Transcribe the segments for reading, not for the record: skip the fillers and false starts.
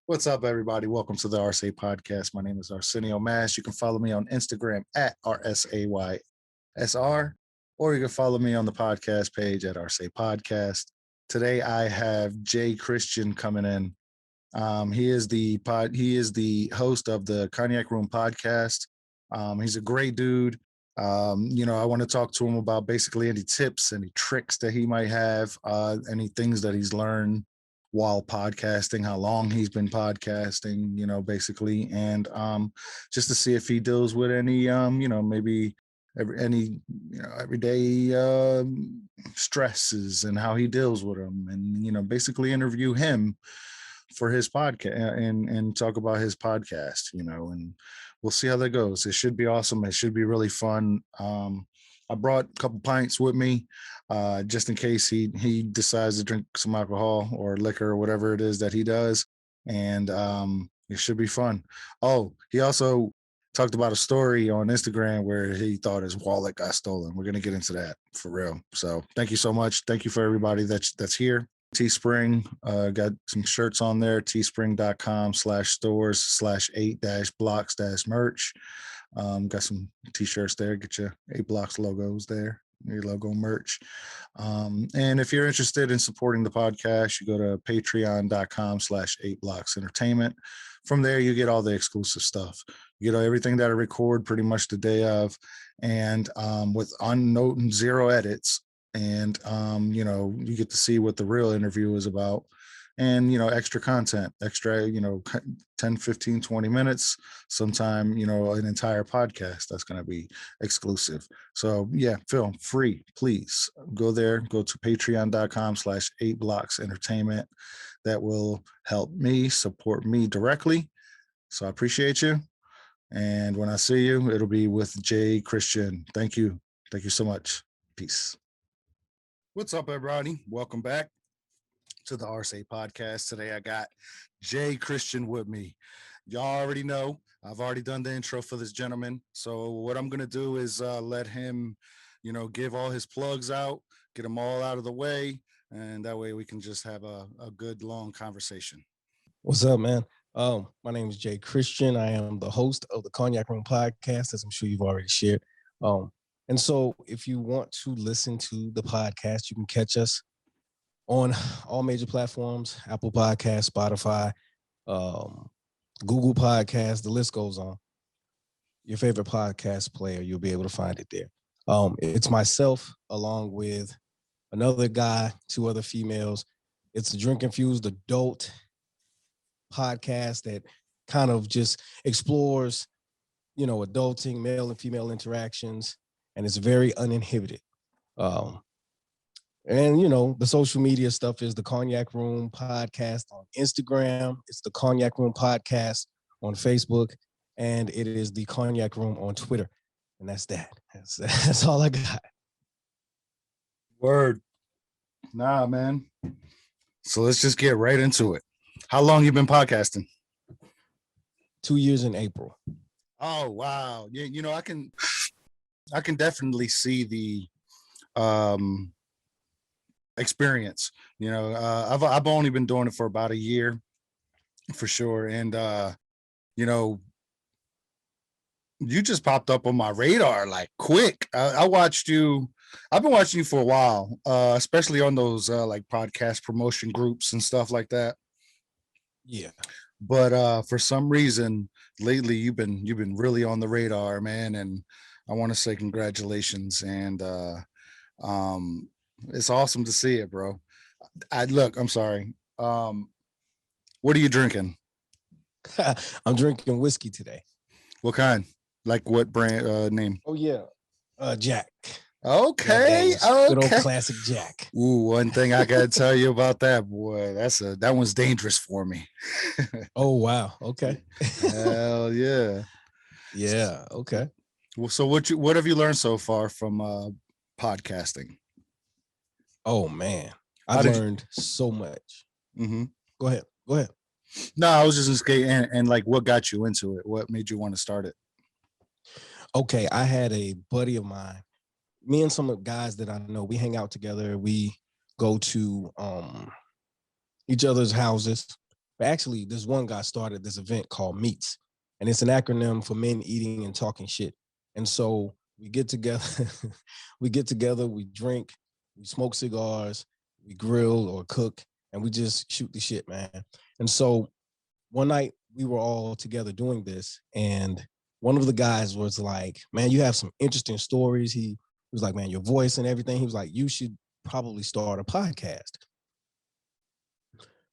What's up, everybody? Welcome to the Rsay Podcast. My name is Arsenio Mass. You can follow me on Instagram at RSAYSR, or you can follow me on the podcast page at Rsay Podcast. Today, I have Jay Christian coming in. He is the host of the Cognac Room Podcast. He's a great dude. I want to talk to him about basically any tips, any tricks that he might have, any things that he's learned while podcasting, how long he's been podcasting, basically, and just to see if he deals with any, maybe everyday stresses and how he deals with them, and basically interview him for his podcast and talk about his podcast, and we'll see how that goes. It should be awesome. It should be really fun. I brought a couple pints with me, just in case he decides to drink some alcohol or liquor or whatever it is that he does. And it should be fun. Oh, he also talked about a story on Instagram where he thought his wallet got stolen. We're going to get into that for real. So thank you so much. Thank you for everybody that's here. Teespring, got some shirts on there, teespring.com/stores/8-blocks-merch. Got some t-shirts there. Get your 8 Blocks logos there, your logo merch. And if you're interested in supporting the podcast, you go to patreon.com/8blocksentertainment. From there, you get all the exclusive stuff. You know, everything that I record pretty much the day of, and with zero edits. And you get to see what the real interview is about, and extra content, extra 10, 15, 20 minutes, sometime an entire podcast that's going to be exclusive. So yeah, feel free, please go there, go to patreon.com/8blocksentertainment. That will help me support me directly, so I appreciate you. And when I see you, it'll be with Jay Christian. Thank you so much. Peace. What's up, everybody? Welcome back to the Rsay Podcast. Today, I got Jay Christian with me. Y'all already know, I've already done the intro for this gentleman. So what I'm going to do is let him, give all his plugs out, get them all out of the way, and that way we can just have a good, long conversation. What's up, man? My name is Jay Christian. I am the host of the Cognac Room Podcast, as I'm sure you've already shared. And so if you want to listen to the podcast, you can catch us on all major platforms, Apple Podcasts, Spotify, Google Podcasts, the list goes on. Your favorite podcast player, you'll be able to find it there. It's myself along with another guy, 2 other females. It's a drink-infused adult podcast that kind of just explores, adulting, male and female interactions, and it's very uninhibited. And the social media stuff is the Cognac Room Podcast on Instagram. It's the Cognac Room Podcast on Facebook, and it is the Cognac Room on Twitter. And that's that. That's all I got. Word. Nah, man. So let's just get right into it. How long you been podcasting? 2 years in April. Oh, wow. Yeah, I can definitely see the experience. I've only been doing it for about a year, for sure. And you just popped up on my radar like quick. I watched you. I've been watching you for a while, especially on those like podcast promotion groups and stuff like that. Yeah. But for some reason lately you've been really on the radar, man, and I want to say congratulations. And it's awesome to see it, bro. I'm sorry. What are you drinking? I'm drinking whiskey today. What kind? Like what brand, name? Oh yeah. Jack. Okay. Good old classic Jack. Ooh, one thing I gotta tell you about that, boy. That one's dangerous for me. Oh wow. Okay. Hell yeah. Yeah. Okay. Well, so what have you learned so far from podcasting? Oh man, I've learned so much. Mm-hmm. Go ahead. No, I was just skating, and like, what got you into it? What made you want to start it? Okay, I had a buddy of mine. Me and some of the guys that I know, we hang out together. We go to each other's houses. But actually, this one guy started this event called Meets, and it's an acronym for men eating and talking shit. And so we get together, we drink, we smoke cigars, we grill or cook, and we just shoot the shit, man. And so one night we were all together doing this, and one of the guys was like, "Man, you have some interesting stories." He was like, "Man, your voice and everything." He was like, "You should probably start a podcast."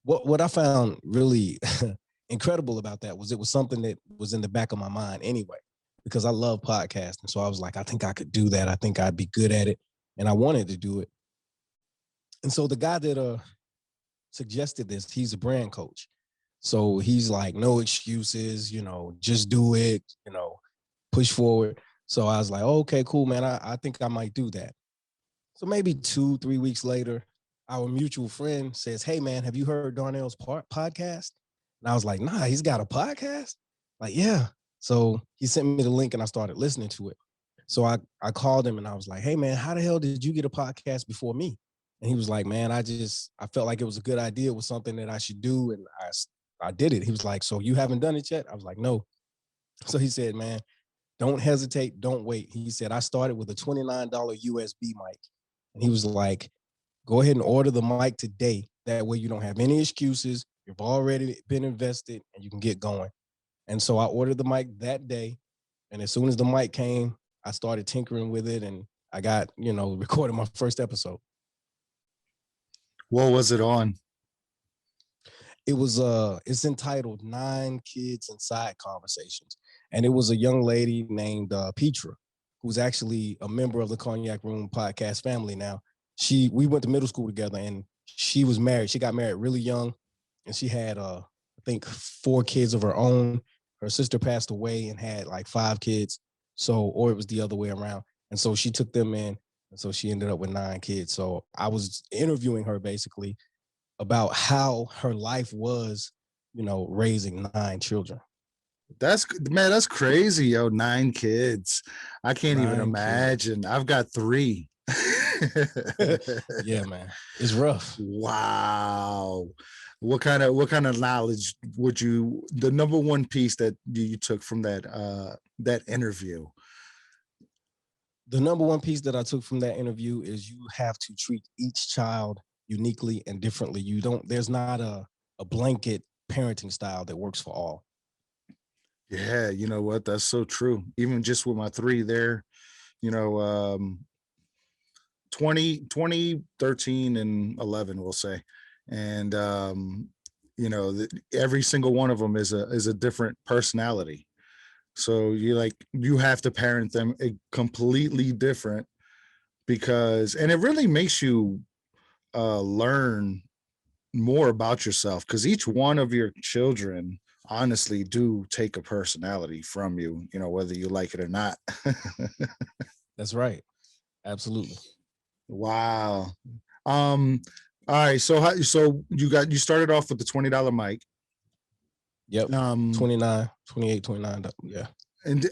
What I found really incredible about that was it was something that was in the back of my mind anyway, because I love podcasting. So I was like, I think I could do that. I think I'd be good at it, and I wanted to do it. And so the guy that suggested this, he's a brand coach. So he's like, no excuses, just do it, push forward. So I was like, oh, okay, cool, man. I think I might do that. So maybe 2-3 weeks later, our mutual friend says, hey, man, have you heard Darnell's podcast? And I was like, nah, he's got a podcast? Like, yeah. So he sent me the link and I started listening to it. So I called him and I was like, hey, man, how the hell did you get a podcast before me? And he was like, man, I felt like it was a good idea. It was something that I should do. And I did it. He was like, so you haven't done it yet? I was like, no. So he said, man, don't hesitate. Don't wait. He said, I started with a $29 USB mic. And he was like, go ahead and order the mic today. That way you don't have any excuses. You've already been invested and you can get going. And so I ordered the mic that day. And as soon as the mic came, I started tinkering with it and I got, recorded my first episode. What was it on? It was it's entitled 9 Kids Inside Conversations. And it was a young lady named Petra, who's actually a member of the Cognac Room Podcast family now. We went to middle school together and she was married. She got married really young and she had I think 4 kids of her own. Her sister passed away and had like 5 kids. So, or it was the other way around. And so she took them in. And so she ended up with 9 kids. So I was interviewing her basically about how her life was, raising 9 children. That's crazy, yo. 9 kids. I can't even imagine. I've got 3. Yeah, man. It's rough. Wow. What kind of knowledge the number one piece that you took from that interview? The number one piece that I took from that interview is you have to treat each child uniquely and differently. There's not a blanket parenting style that works for all. Yeah, you know what? That's so true. Even just with my 3 there, 20, 13, and 11, we'll say. And, every single one of them is a different personality. So you have to parent them completely different and it really makes you learn more about yourself because each one of your children honestly do take a personality from you, whether you like it or not. That's right. Absolutely. Wow. All right. So you started off with the $20 mic. Yep. 29, 28, 29. Yeah. And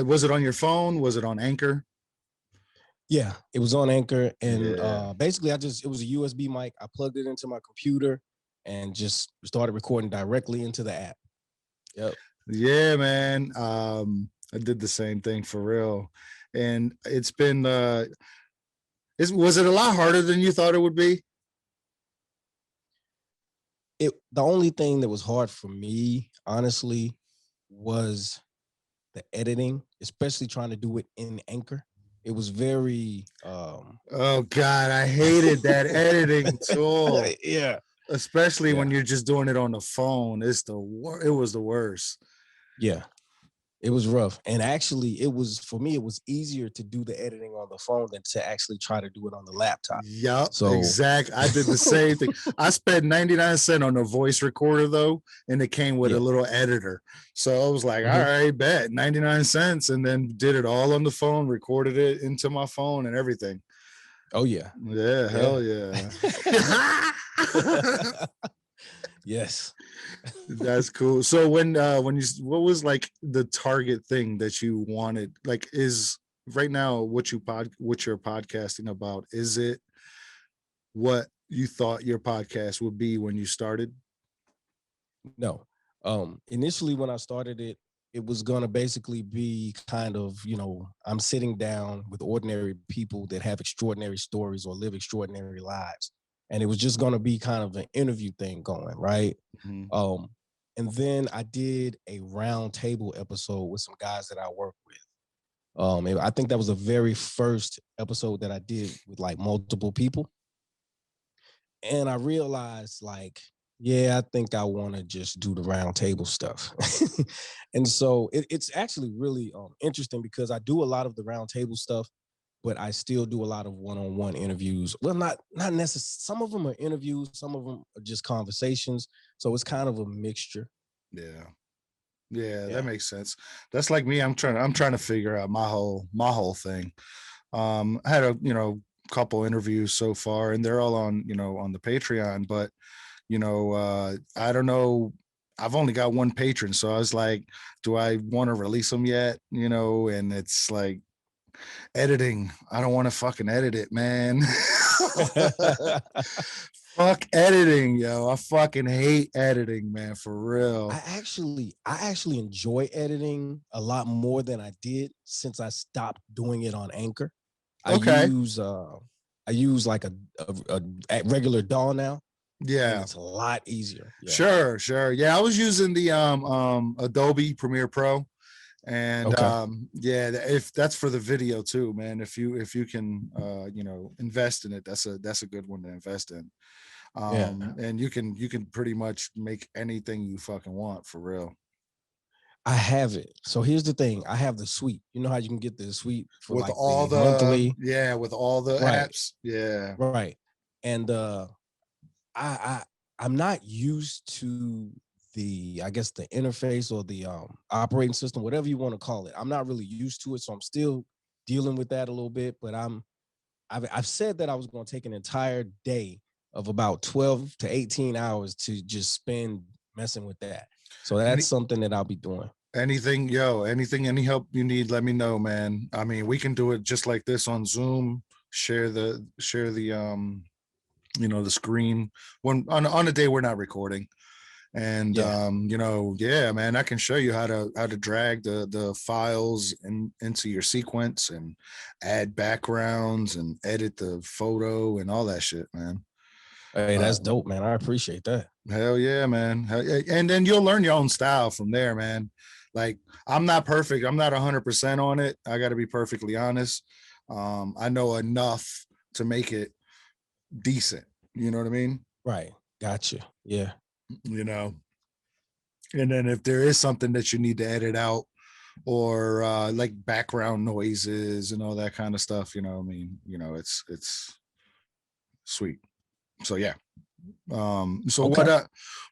was it on your phone? Was it on Anchor? Yeah, it was on Anchor. And basically it was a USB mic. I plugged it into my computer and just started recording directly into the app. Yep. Yeah, man. I did the same thing for real. And it's been was it a lot harder than you thought it would be? The only thing that was hard for me, honestly, was the editing, especially trying to do it in Anchor. It was very oh God, I hated that editing tool. Yeah. Especially when you're just doing it on the phone. It was the worst. Yeah. It was rough. And actually, for me, it was easier to do the editing on the phone than to actually try to do it on the laptop. Yep, so exactly. I did the same thing. I spent 99 cents on a voice recorder though, and it came with a little editor. So I was like, all right, bet 99 cents, and then did it all on the phone, recorded it into my phone and everything. Oh yeah. Yeah, hell yeah. Yes. That's cool. So what was like the target thing that you wanted? Like, is right now what you're podcasting about, is it what you thought your podcast would be when you started? No. Initially when I started it, it was gonna basically be kind of, I'm sitting down with ordinary people that have extraordinary stories or live extraordinary lives. And it was just gonna be kind of an interview thing going, right? Mhm. And then I did a round table episode with some guys that I work with. I think that was the very first episode that I did with like multiple people. And I realized like, yeah, I think I want to just do the round table stuff. And so it's actually really interesting because I do a lot of the round table stuff, but I still do a lot of one-on-one interviews. Well, not necessarily. Some of them are interviews, some of them are just conversations. So it's kind of a mixture. Yeah. Yeah, that Yeah. makes sense. That's like me. I'm trying to figure out my whole thing. I had a couple interviews so far, and they're all on on the Patreon. But I don't know. I've only got one patron, so I was like, do I want to release them yet? And it's like editing. I don't want to fucking edit it, man. Fuck editing, yo. I fucking hate editing, man, for real. I actually enjoy editing a lot more than I did since I stopped doing it on Anchor. I Okay. use like a regular DAW now, and Yeah. it's a lot easier. Yeah. Sure. Yeah, I was using the Adobe Premiere Pro. And Okay. yeah, if that's for the video too, man. If you can invest in it, that's a good one to invest in. Yeah. And you can pretty much make anything you fucking want for real. I have it. So here's the thing. I have the suite. You know how you can get the suite for With like all the the monthly? yeah, with all the Right. apps. Yeah. Right. And I I'm not used to the, I guess, the interface or the operating system, whatever you want to call it. I'm not really used to it, so I'm still dealing with that a little bit. But I've said that I was going to take an entire day of about 12 to 18 hours to just spend messing with that. So that's Any something that I'll be doing. anything, any help you need, let me know, man. I mean, we can do it just like this on Zoom. Share the the screen when on a day we're not recording. And Yeah. yeah, man, I can show you how to drag the files into your sequence and add backgrounds and edit the photo and all that shit, man. Hey, uh, that's dope, man. I appreciate that. Hell yeah, man. And then you'll learn your own style from there, man. Like, I'm not perfect, I'm not 100% on it, I got to be perfectly honest. I know enough to make it decent, you know what I mean? Right. Gotcha. Yeah. you know and then if there is something that you need to edit out, or like background noises and all that kind of stuff, I mean, it's sweet. So yeah. So Okay.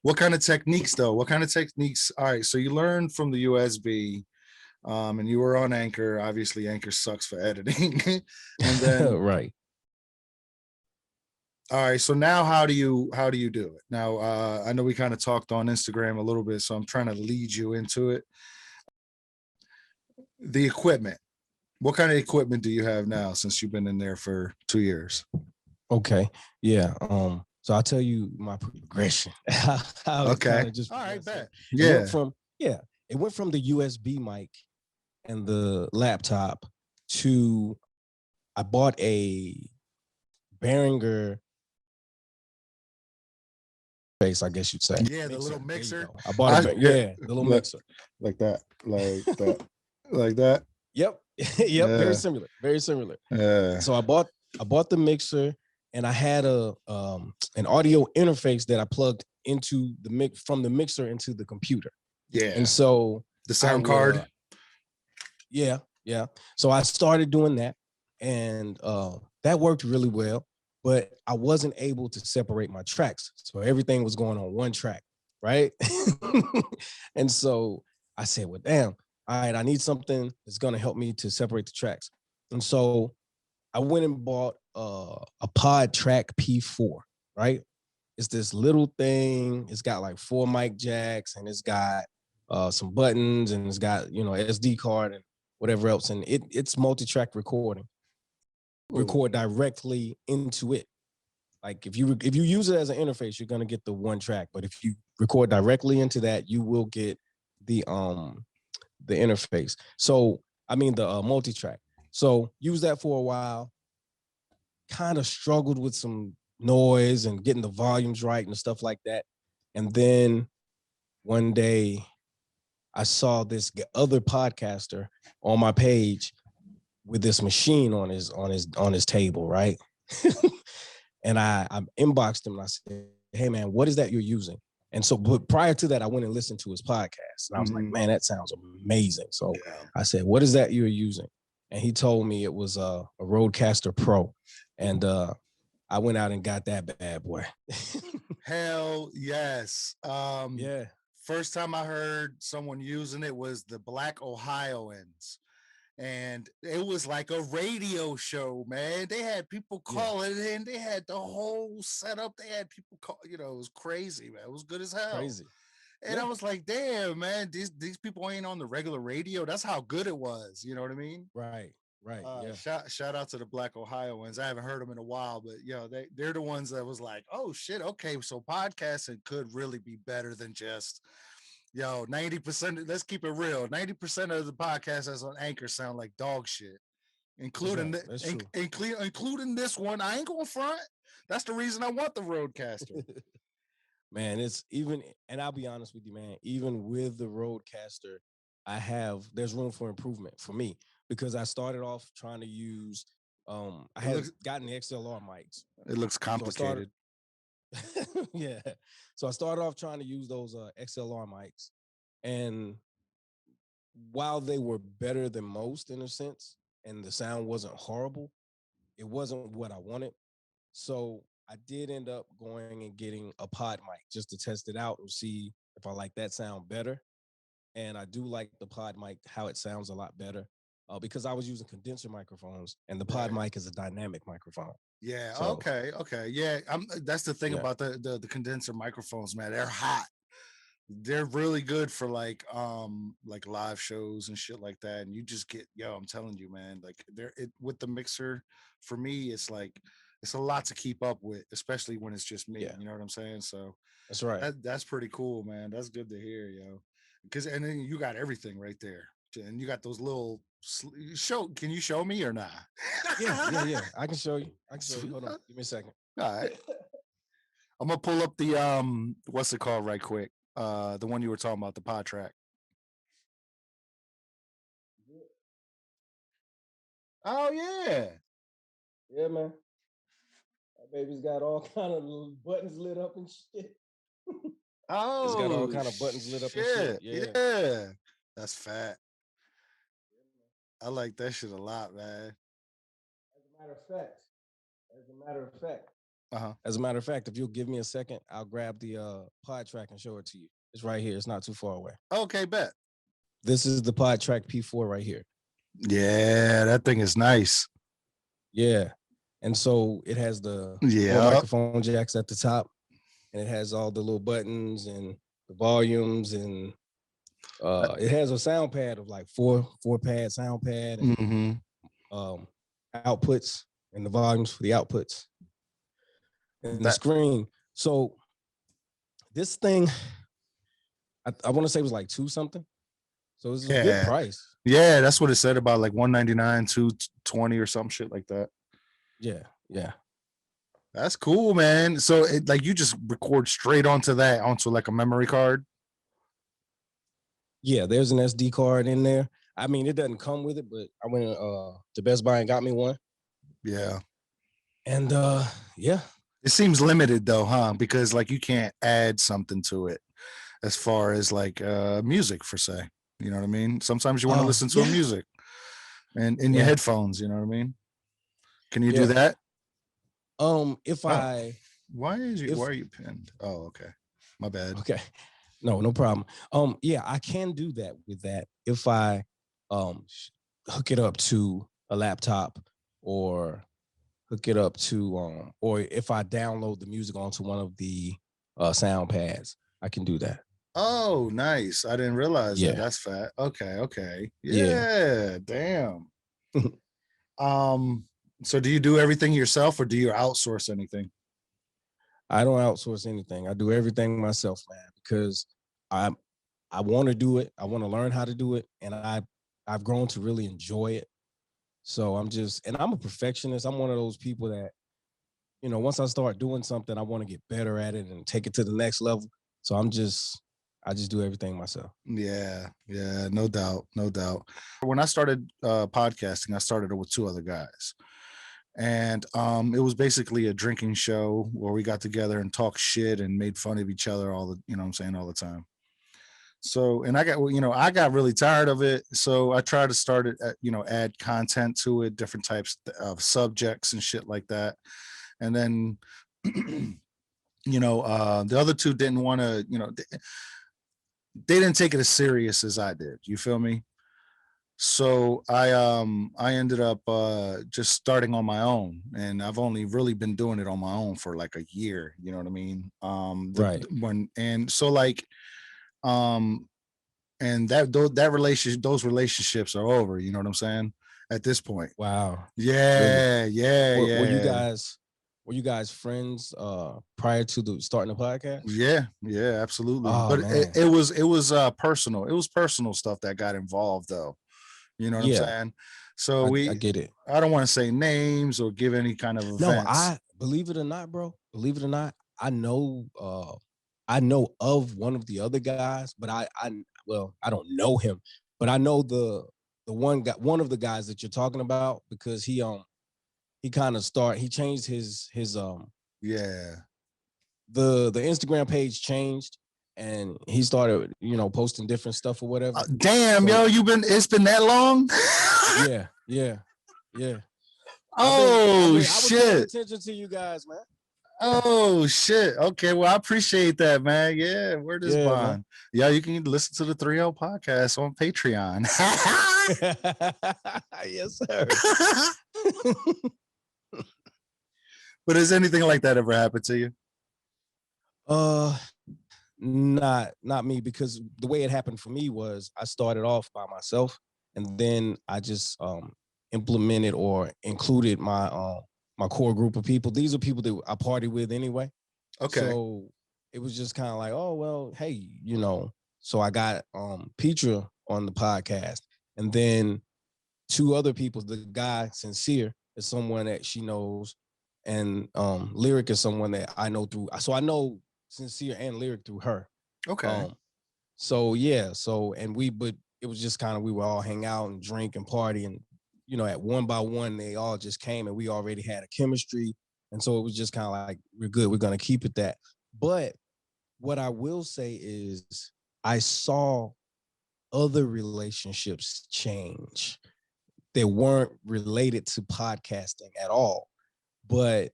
what kind of techniques though? What kind of techniques? All right, so you learned from the USB, and you were on Anchor. Obviously, Anchor sucks for editing. And then, Right. all right, so now how do you do it? Now, I know we kind of talked on Instagram a little bit, so I'm trying to lead you into it. The equipment. What kind of equipment do you have now since you've been in there for 2 years? Okay. Yeah. So I'll tell you my progression. How it Okay. kind of just All right, progressed. So bet. it went Yeah. from, yeah, it went from the USB mic and the laptop to, I bought a Behringer base, I guess you'd say. Yeah, the little There you mixer. go. I bought I yeah, yeah, the little look, mixer. like that, like that, like that. Yep. Yep. Very Yeah, similar. Very similar. yeah, So I bought the mixer, and I had a an audio interface that I plugged into the mix from the mixer into the computer. And yeah. so The I sound would card. yeah, yeah. So I started doing that, and that worked really well, but I wasn't able to separate my tracks. So everything was going on one track, right? And so I said, well, damn, all right, I need something that's gonna help me to separate the tracks. And so I went and bought a Pod Track P4, right? It's this little thing. It's got like 4 mic jacks, and it's got some buttons, and it's got, SD card and whatever else. And it's multi-track recording. Ooh, Record directly into it. Like if you use it as an interface, you're gonna get the one track. But if you record directly into that, you will get the interface. So I mean the multi-track. So use that for a while. Kind of struggled with some noise and getting the volumes right and stuff like that. And then one day I saw this other podcaster on my page with this machine on his table, right? And I inboxed him and I said, "Hey man, what is that you're using?" And so, but prior to that, I went and listened to his podcast, and I was like, "Man, that sounds amazing." So I said, "What is that you're using?" And he told me it was a Rodecaster Pro, and I went out and got that bad boy. Hell yes. Yeah. First time I heard someone using it was the Black Ohioans. And it was like a radio show, man. They had people calling in. They had the whole setup. They had people call, it was crazy, man. It was good as hell. Crazy. And I was like, damn, man, these people ain't on the regular radio. That's how good it was. You know what I mean? Right. Shout out to the Black Ohioans. I haven't heard them in a while, but they're the ones that was like, oh shit, okay, so podcasting could really be better than just 90%. Let's keep it real. 90% of the podcasts that's on Anchor sound like dog shit, including including this one. I ain't going front. That's the reason I want the Rodecaster. Man, it's even, and I'll be honest with you, man, even with the Rodecaster, there's room for improvement for me because I started off trying to use, I had gotten the XLR mics. It looks complicated. Yeah. So I started off trying to use those XLR mics. And while they were better than most in a sense, and the sound wasn't horrible, it wasn't what I wanted. So I did end up going and getting a pod mic just to test it out and see if I like that sound better. And I do like the pod mic, how it sounds a lot better because I was using condenser microphones and the pod mic is a dynamic microphone. Yeah. So, okay. Yeah. That's the thing about the condenser microphones, man. They're hot. They're really good for like live shows and shit like that. And you just get, I'm telling you, man, like with the mixer, for me, it's like, it's a lot to keep up with, especially when it's just me. You know what I'm saying? So that's right. That's pretty cool, man. That's good to hear, and then you got everything right there. And you got those little can you show me or not? Yeah. I can show you. Hold on. Give me a second. All right. I'm gonna pull up the what's it called right quick. The one you were talking about, the pod track. Oh yeah. Yeah, man. That baby's got all kind of buttons lit up and shit. Oh, it's got all kind of buttons lit up and shit. Yeah. That's fat. I like that shit a lot, man. As a matter of fact, if you'll give me a second, I'll grab the pod track and show it to you. It's right here. It's not too far away. Okay, bet. This is the pod track P4 right here. Yeah, that thing is nice. Yeah. And so it has the microphone jacks at the top, and it has all the little buttons and the volumes, and it has a sound pad of like four pad sound pad and outputs and the volumes for the outputs and the screen. So this thing, I want to say it was like $2 something. So it's a good price. Yeah, that's what it said, about like $199, $220 or some shit like that. Yeah. That's cool, man. So you just record straight onto like a memory card. Yeah, there's an SD card in there. I mean, it doesn't come with it, but I went to Best Buy and got me one. Yeah. And yeah. It seems limited though, huh? Because like you can't add something to it as far as like music for say. You know what I mean? Sometimes you want to listen to a music and in your headphones, you know what I mean? Can you do that? Why are you pinned? Oh, okay. My bad. Okay. No problem. Yeah, I can do that with that if I hook it up to a laptop or hook it up to or if I download the music onto one of the sound pads, I can do that. Oh, nice. I didn't realize that. That's fat. Okay. Yeah. Damn. So do you do everything yourself or do you outsource anything? I don't outsource anything. I do everything myself, man, because I I want to do it. I want to learn how to do it, and I've grown to really enjoy it. So I'm a perfectionist. I'm one of those people that, once I start doing something, I want to get better at it and take it to the next level. So I just do everything myself. Yeah, yeah, no doubt, no doubt. When I started podcasting, I started it with two other guys. And it was basically a drinking show where we got together and talked shit and made fun of each other all the, you know what I'm saying, all the time. So, and I got really tired of it. So I tried to start it, add content to it, different types of subjects and shit like that. And then, the other two didn't want to, they didn't take it as serious as I did. You feel me? So I ended up just starting on my own, and I've only really been doing it on my own for like a year, you know what I mean? Right. When and so like um and those relationships are over, you know what I'm saying? At this point. Wow. Really? Yeah, yeah, Were you yeah. guys friends prior to the starting the podcast? Yeah, yeah, absolutely. Oh But man. it was personal. It was personal stuff that got involved though. You know what I'm Yeah, saying? So I get it. I don't want to say names or give any kind of No, events. I believe it or not, bro. Believe it or not, I know of one of the other guys, but I don't know him, but I know one of the guys that you're talking about because he kind of he changed his Yeah. the Instagram page changed and he started, posting different stuff or whatever. Damn, yo, So it's been that long? yeah, yeah, yeah. Oh I was paying shit. attention to you guys, man. Yeah. Oh shit. Okay, well, I appreciate that, man. Yeah, where does Yeah, man. bond? Yeah, you can listen to the 3L podcast on Patreon. Yes, sir. But has anything like that ever happened to you? uh not me, because the way it happened for me was I started off by myself and then I just implemented or included my core group of people. These are people that I party with anyway. Okay. So it was just kind of like, oh well, hey, so I got Petra on the podcast, and then two other people. The guy Sincere is someone that she knows, and Lyric is someone that I know through. So I know Sincere and Lyric through her. Okay. Um, but it was just kind of we would all hang out and drink and party, and at one by one they all just came and we already had a chemistry, and so it was just kind of like we're good. We're gonna keep it that. But what I will say is I saw other relationships change that weren't related to podcasting at all. But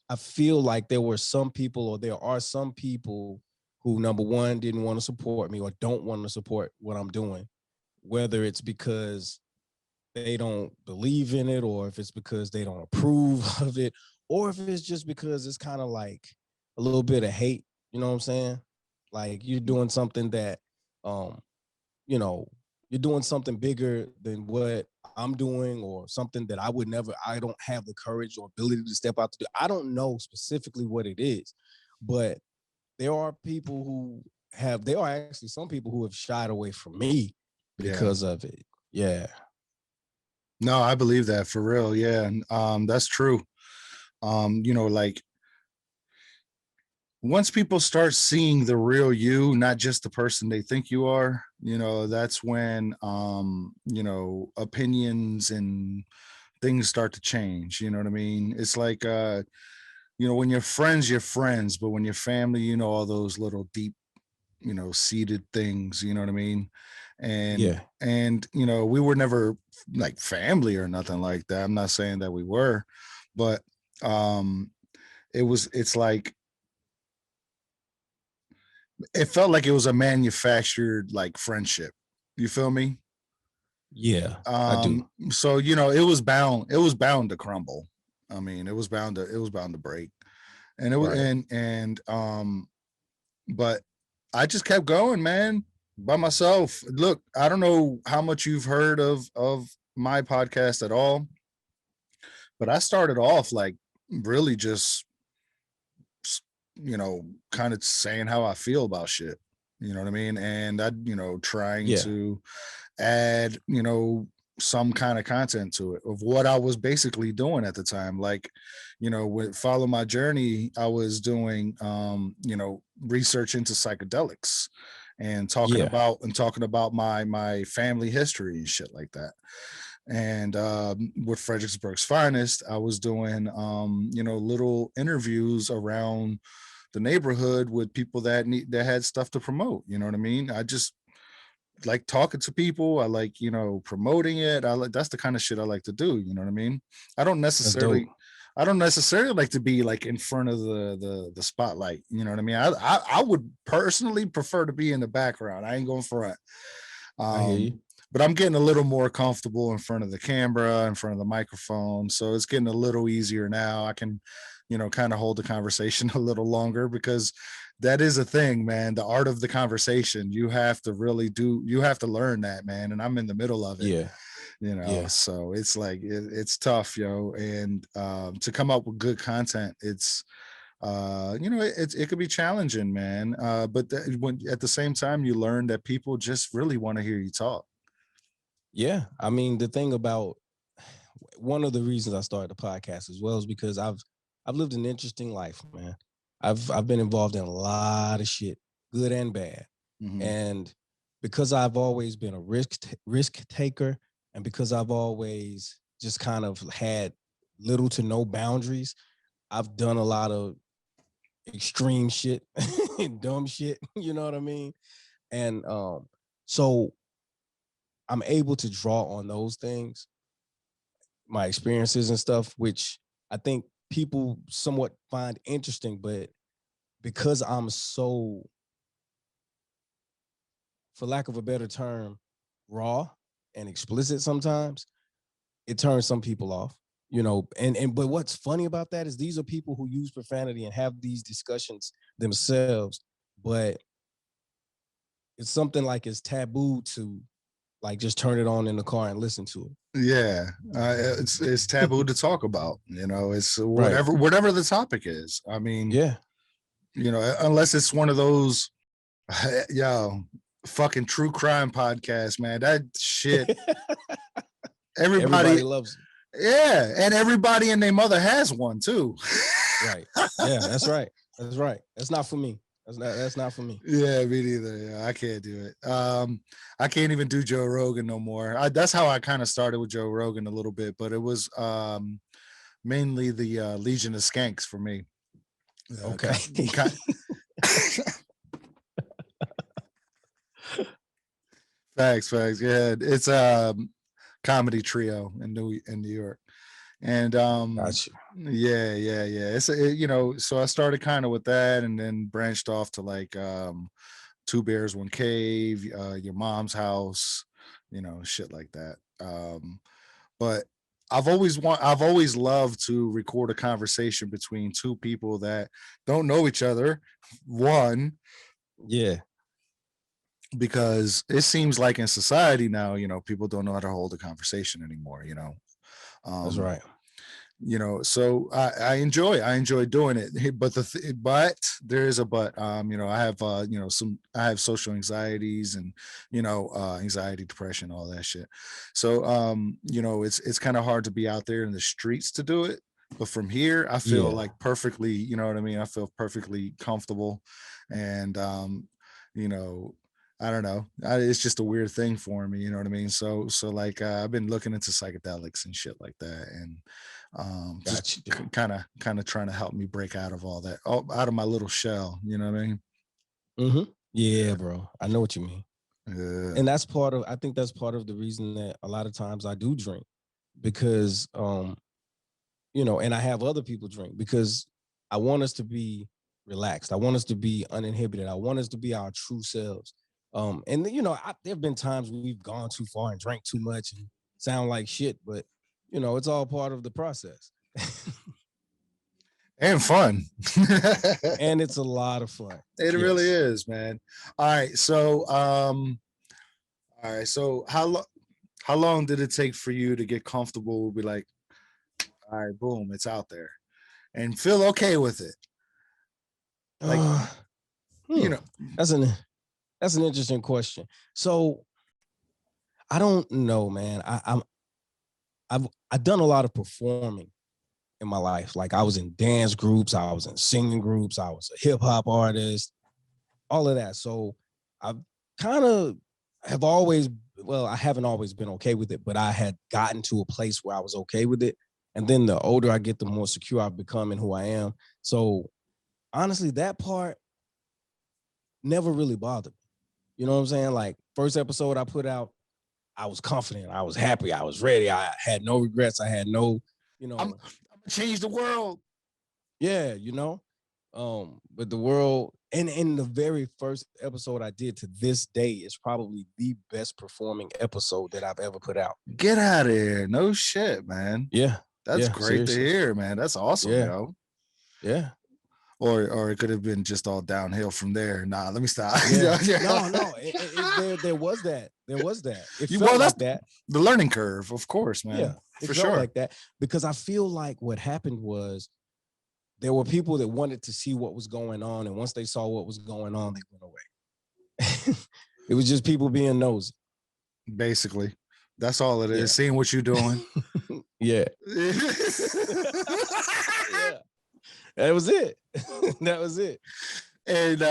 I feel like there were some people, or there are some people who, number one, didn't want to support me or don't want to support what I'm doing, whether it's because they don't believe in it, or if it's because they don't approve of it, or if it's just because it's kind of like a little bit of hate. You know what I'm saying? Like you're doing something that, um, you know, you're doing something bigger than what I'm doing, or something that I don't have the courage or ability to step out to do. I don't know specifically what it is, but there are people there are actually some people who have shied away from me Yeah. because of it. Yeah. No, I believe that for real. Yeah. And that's true. Like once people start seeing the real you, not just the person they think you are, that's when opinions and things start to change. You know what I mean? It's like when you're friends, but when you're family, all those little deep, seated things, you know what I mean? And Yeah. we were never like family or nothing like that. I'm not saying that we were, but um it's like it felt like it was a manufactured like friendship. You feel me? Yeah. I do. So it was bound to crumble. I mean, it was bound to break. And it was Right. and but I just kept going, man, by myself. Look, I don't know how much you've heard of my podcast at all, but I started off like really just kind of saying how I feel about shit. You know what I mean? And I, trying to add, some kind of content to it of what I was basically doing at the time. Like, with Follow My Journey, I was doing, research into psychedelics and talking about my family history and shit like that. And with Fredericksburg's Finest, I was doing, little interviews around the neighborhood with people that had stuff to promote. You know what I mean? I just like talking to people. I like, promoting it. That's the kind of shit I like to do. You know what I mean? I don't necessarily like to be like in front of the spotlight. You know what I mean? I would personally prefer to be in the background. I ain't going front. I hear you. But I'm getting a little more comfortable in front of the camera, in front of the microphone. So it's getting a little easier now. I can, kind of hold the conversation a little longer, because that is a thing, man. The art of the conversation, you have to learn that, man. And I'm in the middle of it. So it's like, it's tough, and to come up with good content, it's it could be challenging, man. But when at the same time, you learn that people just really want to hear you talk. Yeah, I mean, the thing about one of the reasons I started the podcast as well is because I've lived an interesting life, man. I've been involved in a lot of shit, good and bad, and because I've always been a risk taker, and because I've always just kind of had little to no boundaries, I've done a lot of extreme shit and dumb shit. You know what I mean? And so I'm able to draw on those things, my experiences and stuff, which I think people somewhat find interesting, but because I'm so, for lack of a better term, raw and explicit sometimes, it turns some people off, but what's funny about that is these are people who use profanity and have these discussions themselves, but it's something like it's taboo to like just turn it on in the car and listen to it. Yeah, it's taboo to talk about. It's whatever the topic is. I mean, unless it's one of those, fucking true crime podcasts, man. That shit, everybody loves it. Yeah, and everybody and their mother has one too. Right. Yeah, that's right. That's right. That's not for me. That's not for me. Yeah, me neither. Yeah, I can't do it. I can't even do Joe Rogan no more. That's how I kind of started with Joe Rogan a little bit, but it was mainly the Legion of Skanks for me. Okay. Facts. Yeah, it's comedy trio in New York. And gotcha. Yeah. It's so I started kind of with that, and then branched off to like Two Bears, One Cave, Your Mom's House, shit like that. But I've always loved to record a conversation between two people that don't know each other. One, because it seems like in society now, people don't know how to hold a conversation anymore. That's right. So I enjoy doing it, but but there is a but. I have I have social anxieties and anxiety, depression, all that shit. So it's kind of hard to be out there in the streets to do it. But from here, I feel like perfectly, you know what I mean? I feel perfectly comfortable, and I don't know. It's just a weird thing for me, you know what I mean? So like I've been looking into psychedelics and shit like that, and just kind of trying to help me break out of all that, out of my little shell, you know what I mean? Yeah, bro. I know what you mean. Yeah. And I think that's part of the reason that a lot of times I do drink, because and I have other people drink, because I want us to be relaxed. I want us to be uninhibited. I want us to be our true selves. And there have been times we've gone too far and drank too much and sound like shit, but it's all part of the process. And fun. And it's a lot of fun. It really is, man. All right. So how long did it take for you to get comfortable? Be like, all right, boom, it's out there, and feel okay with it? Like, you know, that's an interesting question. So I don't know, man. I've done a lot of performing in my life. Like I was in dance groups, I was in singing groups, I was a hip hop artist, all of that. So I've kind of have always, well, I haven't always been okay with it, but I had gotten to a place where I was okay with it. And then the older I get, the more secure I've become in who I am. So honestly, that part never really bothered me. You know what I'm saying? Like first episode I put out, I was confident, I was happy, I was ready. I had no regrets. I had no, I'm gonna change the world. Yeah, but the world, and in the very first episode I did to this day is probably the best performing episode that I've ever put out. Get out of here. No shit, man. Yeah. That's great seriously. to hear, man. That's awesome, yo. Yeah. Or it could have been just all downhill from there. Nah, let me stop. Yeah. No. There was that. It felt well, like that. The learning curve, of course, man. Yeah, it for felt sure. like that because I feel like what happened was there were people that wanted to see what was going on, and once they saw what was going on, they went away. It was just people being nosy. Basically, that's all it is. Seeing what you're doing. Yeah. That was it. That was it. And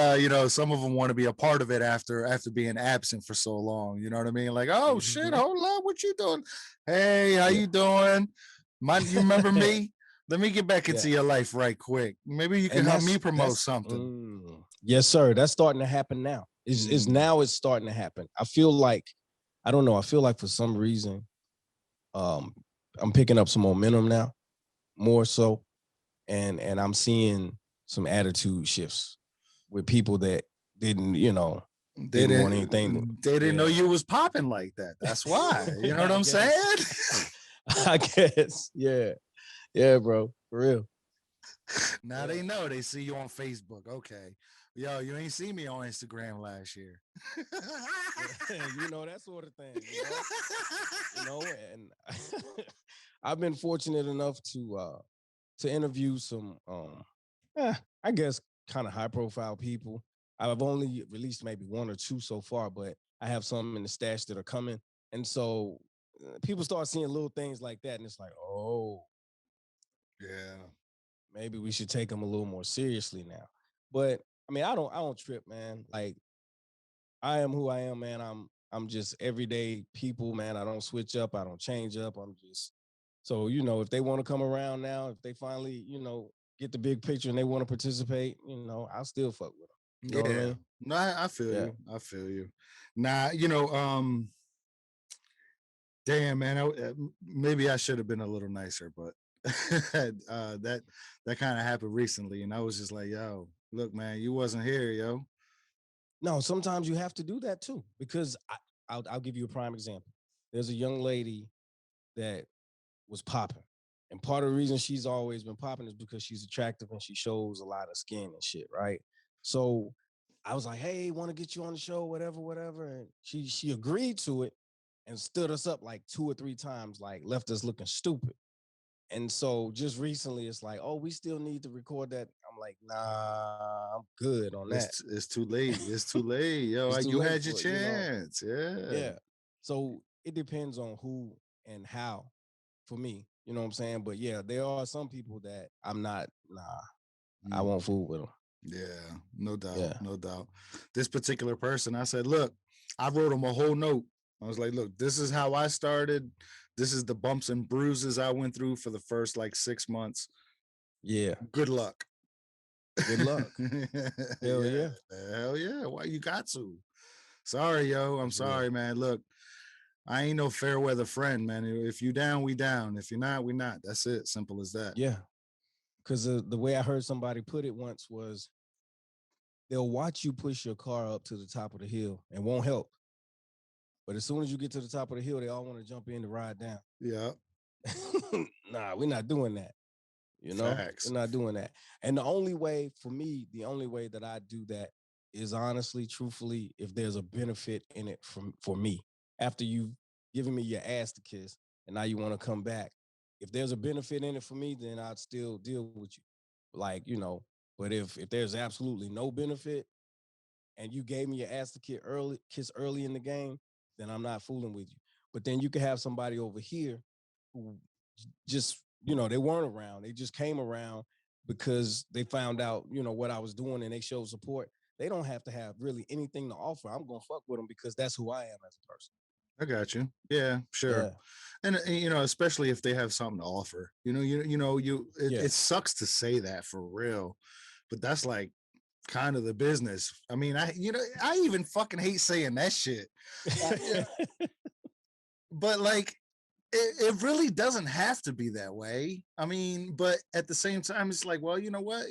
some of them want to be a part of it after being absent for so long. You know what I mean? Like, oh shit, hold on, what you doing? Hey, how you doing? You remember me? Let me get back into your life right quick. Maybe you can help me promote something. Yes, sir. That's starting to happen now. It's starting to happen. I feel like, I don't know. I feel like for some reason, I'm picking up some momentum now, more so, and I'm seeing some attitude shifts with people that didn't, didn't want anything. They didn't know you was popping like that. That's why. You know what I'm saying? I guess. Yeah. Yeah, bro. For real. Now they know. They see you on Facebook. Okay. Yo, you ain't see me on Instagram last year. That sort of thing. And I've been fortunate enough to interview some I guess kind of high profile people. I've only released maybe one or two so far, but I have some in the stash that are coming. And so people start seeing little things like that, and it's like, oh, yeah, maybe we should take them a little more seriously now. But I mean, I don't trip, man. Like, I am who I am, man. I'm just everyday people, man. I don't switch up. I don't change up. I'm just, so, if they want to come around now, if they finally, get the big picture and they want to participate, I'll still fuck with them. You know what I mean? No, I feel you. I feel you. Nah, damn, man, maybe I should have been a little nicer, but that kind of happened recently, and I was just like, yo, look, man, you wasn't here, yo. No, sometimes you have to do that too, because I'll give you a prime example. There's a young lady that was popping, and part of the reason she's always been popping is because she's attractive and she shows a lot of skin and shit, right? So I was like, hey, want to get you on the show, whatever. And she agreed to it and stood us up like 2 or 3 times, like left us looking stupid. And so just recently, it's like, oh, we still need to record that. I'm like, nah, I'm good on that. It's too late. It's too late, yo. You had your chance. Yeah. So it depends on who and how for me. You know what I'm saying? But yeah, there are some people that I'm not, I won't fool with them. Yeah, no doubt. No doubt. This particular person, I said, look, I wrote him a whole note. I was like, look, this is how I started. This is the bumps and bruises I went through for the first 6 months. Yeah. Good luck. Good luck. Hell yeah. Hell yeah. Why you got to? Sorry, yo. I'm sorry, man. Look, I ain't no fair weather friend, man. If you down, we down. If you're not, we not. That's it. Simple as that. Yeah. Because the way I heard somebody put it once was, they'll watch you push your car up to the top of the hill and won't help. But as soon as you get to the top of the hill, they all want to jump in to ride down. Yeah. Nah, we're not doing that. Facts. We're not doing that. And the only way that I do that is honestly, truthfully, if there's a benefit in it for me. After you've given me your ass to kiss and now you want to come back, if there's a benefit in it for me, then I'd still deal with you. Like, But if there's absolutely no benefit and you gave me your ass to kiss early in the game, then I'm not fooling with you. But then you could have somebody over here who just, they weren't around. They just came around because they found out, what I was doing and they showed support. They don't have to have really anything to offer. I'm going to fuck with them because that's who I am as a person. I got you. Yeah, sure. Yeah. And especially if they have something to offer. It sucks to say that for real, but that's like kind of the business. I mean, I even fucking hate saying that shit. But like it really doesn't have to be that way. I mean, but at the same time, it's like, well, you know what?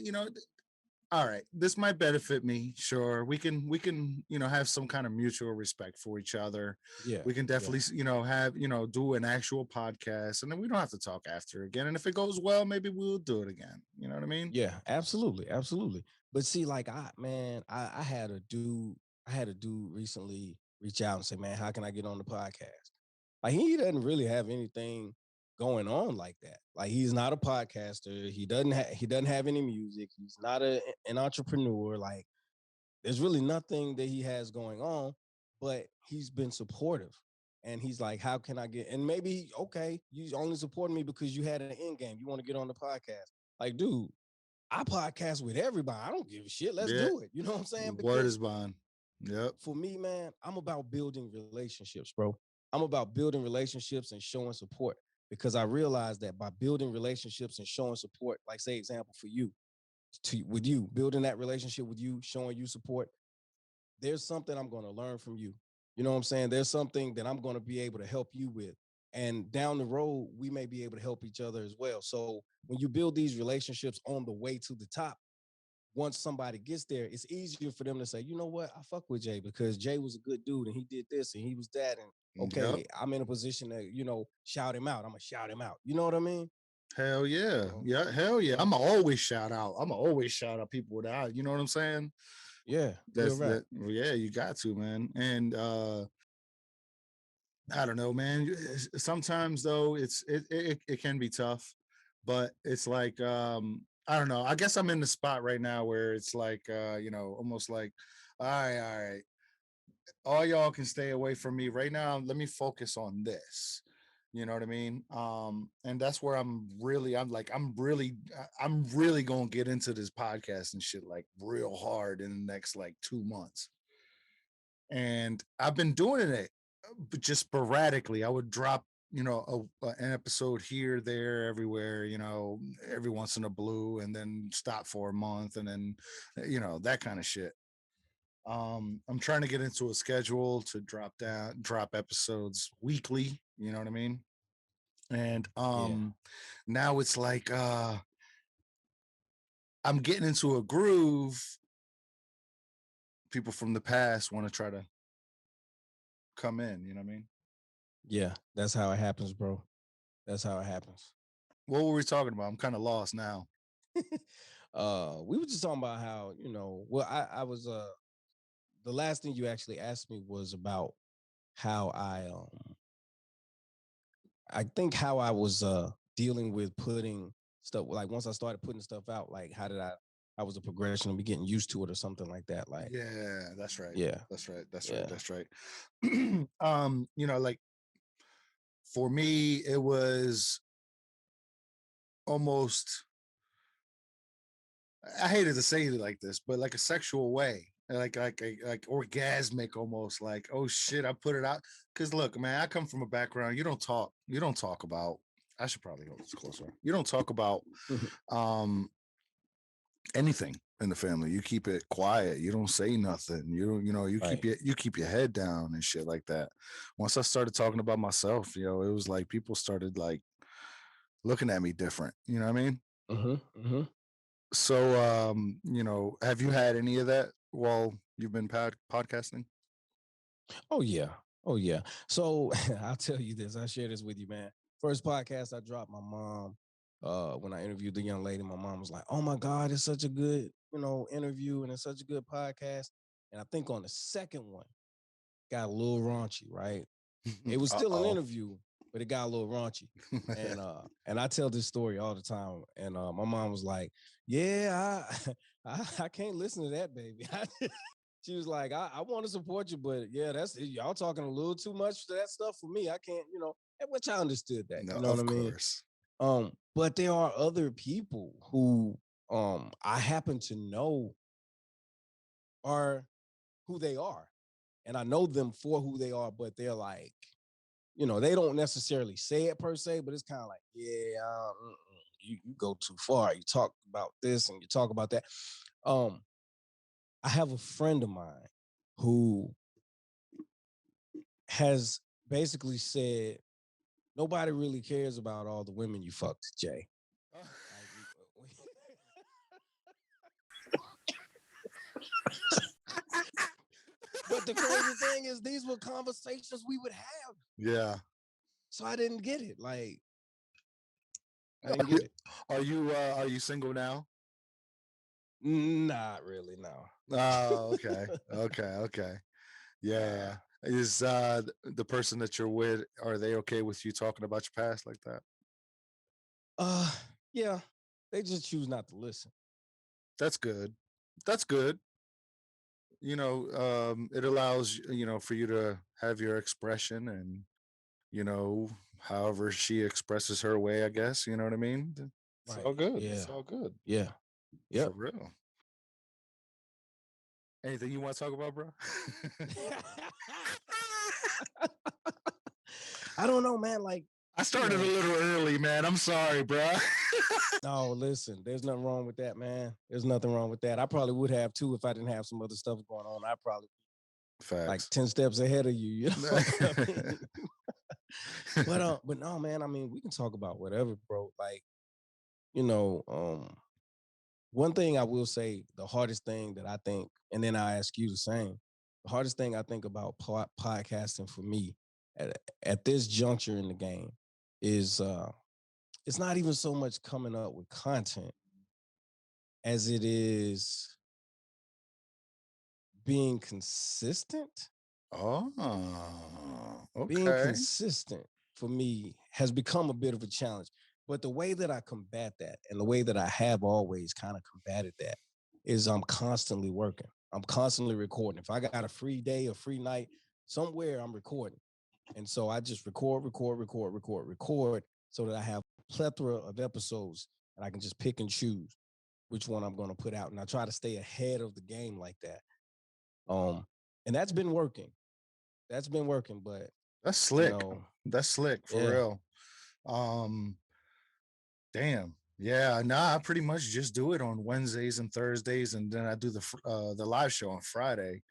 All right, this might benefit me. Sure, we can have some kind of mutual respect for each other. Yeah, we can definitely have do an actual podcast, and then we don't have to talk after again. And if it goes well, maybe we'll do it again. You know what I mean? Yeah, absolutely, absolutely. But see, like I had a dude recently reach out and say, man, how can I get on the podcast? Like he doesn't really have anything going on like that. Like he's not a podcaster. He doesn't have any music. He's not an entrepreneur. Like there's really nothing that he has going on, but he's been supportive. And he's like, how can I get, and maybe, okay, you only supporting me because you had an end game. You want to get on the podcast. Like, dude, I podcast with everybody. I don't give a shit. Let's do it. You know what I'm saying? Word is bond. Yep. For me, man, I'm about building relationships, bro. I'm about building relationships and showing support because I realized that by building relationships and showing support, like say example for you, with you, building that relationship with you, showing you support, there's something I'm going to learn from you. You know what I'm saying? There's something that I'm going to be able to help you with. And down the road, we may be able to help each other as well. So when you build these relationships on the way to the top, once somebody gets there, it's easier for them to say, you know what, I fuck with Jay because Jay was a good dude and he did this and he was that. And okay, yep. I'm in a position to, shout him out. I'm going to shout him out. You know what I mean? Hell yeah. Yeah. Hell yeah. I'm always shout out. I'm always shout out people without, you know what I'm saying? Yeah. That's right. Yeah, you got to, man. And I don't know, man. Sometimes though, it can be tough, but it's like I don't know. I guess I'm in the spot right now where it's like almost like, all right, all y'all can stay away from me right now. Let me focus on this. You know what I mean? And that's where I'm really gonna get into this podcast and shit like real hard in the next like 2 months. And I've been doing it, but just sporadically. I would drop, an episode here, there, everywhere, every once in a blue, and then stop for a month, and then, that kind of shit. I'm trying to get into a schedule to drop episodes weekly. You know what I mean? And now it's like I'm getting into a groove. People from the past want to try to come in, you know what I mean? Yeah, that's how it happens, bro. That's how it happens. What were we talking about? I'm kind of lost now. We were just talking about how, well, I was the last thing you actually asked me was about how I think how I was dealing with putting stuff, like once I started putting stuff out, like how was the progression of me getting used to it or something like that. Like, yeah, that's right. Yeah, that's right. That's right. Like for me, it was almost, I hated to say it like this, but like a sexual way, like orgasmic almost, like, oh shit, I put it out. Cause look, man, I come from a background, you don't talk about, I should probably go closer. You don't talk about anything in the family. You keep it quiet. You don't say nothing. You keep your head down and shit like that. Once I started talking about myself, it was like people started like looking at me different. You know what I mean? Mm-hmm. So, have you had any of that while you've been podcasting? Oh yeah. So I'll tell you this. I share this with you, man. First podcast I dropped, my mom. When I interviewed the young lady, my mom was like, "Oh my God, it's such a good, interview, and it's such a good podcast." And I think on the second one, got a little raunchy, right? It was still an interview, but it got a little raunchy. And I tell this story all the time. And my mom was like, "Yeah, I can't listen to that, baby." She was like, I want to support you, but yeah, that's y'all talking a little too much to that stuff for me. I can't, which I understood that, No, you know what I of mean? course. But there are other people who I happen to know are who they are. And I know them for who they are, but they're like, they don't necessarily say it per se, but it's kind of like, yeah, you go too far. You talk about this and you talk about that. I have a friend of mine who has basically said, nobody really cares about all the women you fucked, Jay. But the crazy thing is, these were conversations we would have. Yeah. So I didn't get it. Like, I didn't get it. Are you single now? Not really, no. Oh, okay. Okay. Yeah. Is the person that you're with, are they okay with you talking about your past like that? Yeah. They just choose not to listen. That's good. That's good. It allows, for you to have your expression and, however she expresses her way, I guess, you know what I mean? It's Right. all good. Yeah. It's all good. Yeah. For Yep. real. Anything you want to talk about, bro? I don't know, man. Like, I started a little early, man. I'm sorry, bro. No, listen, there's nothing wrong with that, man. There's nothing wrong with that. I probably would have too if I didn't have some other stuff going on. I probably like 10 steps ahead of you, know what I mean? But no, man, I mean, we can talk about whatever, bro. Like, one thing I will say, the hardest thing that I think, and then I ask you the same, the hardest thing I think about podcasting for me at this juncture in the game is it's not even so much coming up with content as it is being consistent. Oh, Being okay. consistent for me has become a bit of a challenge. But the way that I combat that and the way that I have always kind of combated that is I'm constantly working. I'm constantly recording. If I got a free day, a free night, somewhere I'm recording. And so I just record so that I have a plethora of episodes and I can just pick and choose which one I'm going to put out. And I try to stay ahead of the game like that. And that's been working. But that's slick. That's slick for real. Damn. Yeah, I pretty much just do it on Wednesdays and Thursdays, and then I do the live show on Friday.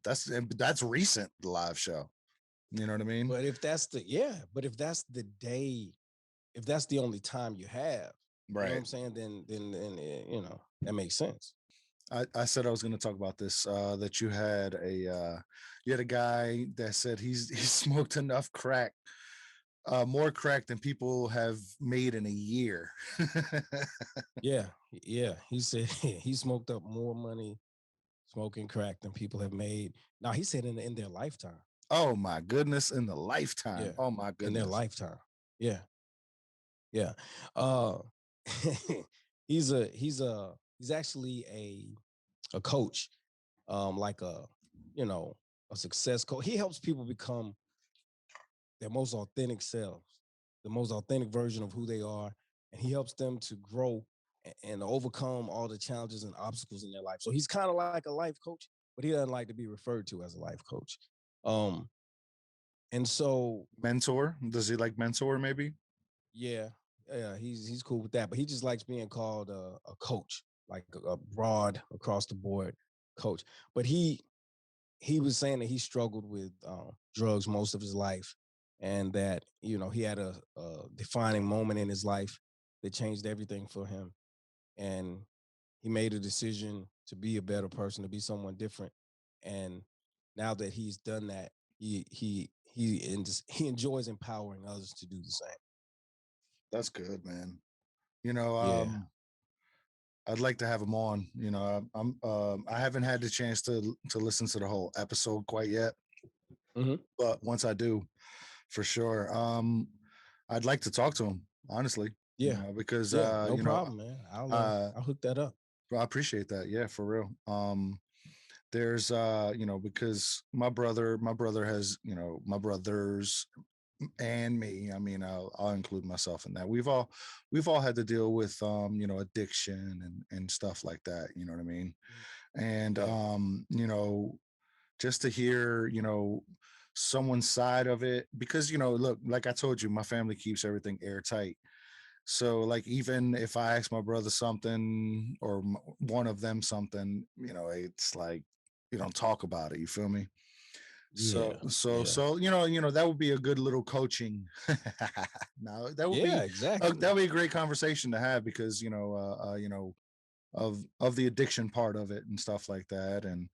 That's recent, the live show. You know what I mean? But if that's the day, if that's the only time you have, right? You know what I'm saying? Then that makes sense. I said I was going to talk about this. That you had a guy that said he smoked enough crack, more crack than people have made in a year. Yeah. He said he smoked up more money smoking crack than people have made. Now he said in their lifetime. Oh my goodness, in the lifetime. Yeah. Oh my goodness. In their lifetime. Yeah. Yeah. He's actually a coach, like a success coach. He helps people become their most authentic selves, the most authentic version of who they are, and he helps them to grow and overcome all the challenges and obstacles in their life. So he's kind of like a life coach, but he doesn't like to be referred to as a life coach. And so mentor, does he like mentor maybe? Yeah, he's cool with that, but he just likes being called a coach, like a broad across the board coach. But he was saying that he struggled with drugs most of his life, and that he had a defining moment in his life that changed everything for him, and he made a decision to be a better person, to be someone different. And now that he's done that, he enjoys empowering others to do the same. That's good, man. I'd like to have him on. I haven't had the chance to listen to the whole episode quite yet. but once I do, for sure, I'd like to talk to him, honestly. Yeah. Because no problem, man. I'll hook that up. I appreciate that. Yeah, for real. There's because my brother has, my brothers and me, I mean, I'll include myself in that. We've all had to deal with addiction and stuff like that, you know what I mean? And just to hear, someone's side of it, because look, like I told you, my family keeps everything airtight. So like, even if I ask my brother something or one of them something, it's like, you don't talk about it, you feel me? So that would be a good little coaching. Now that would be exactly. that would be a great conversation to have, because of the addiction part of it and stuff like that. And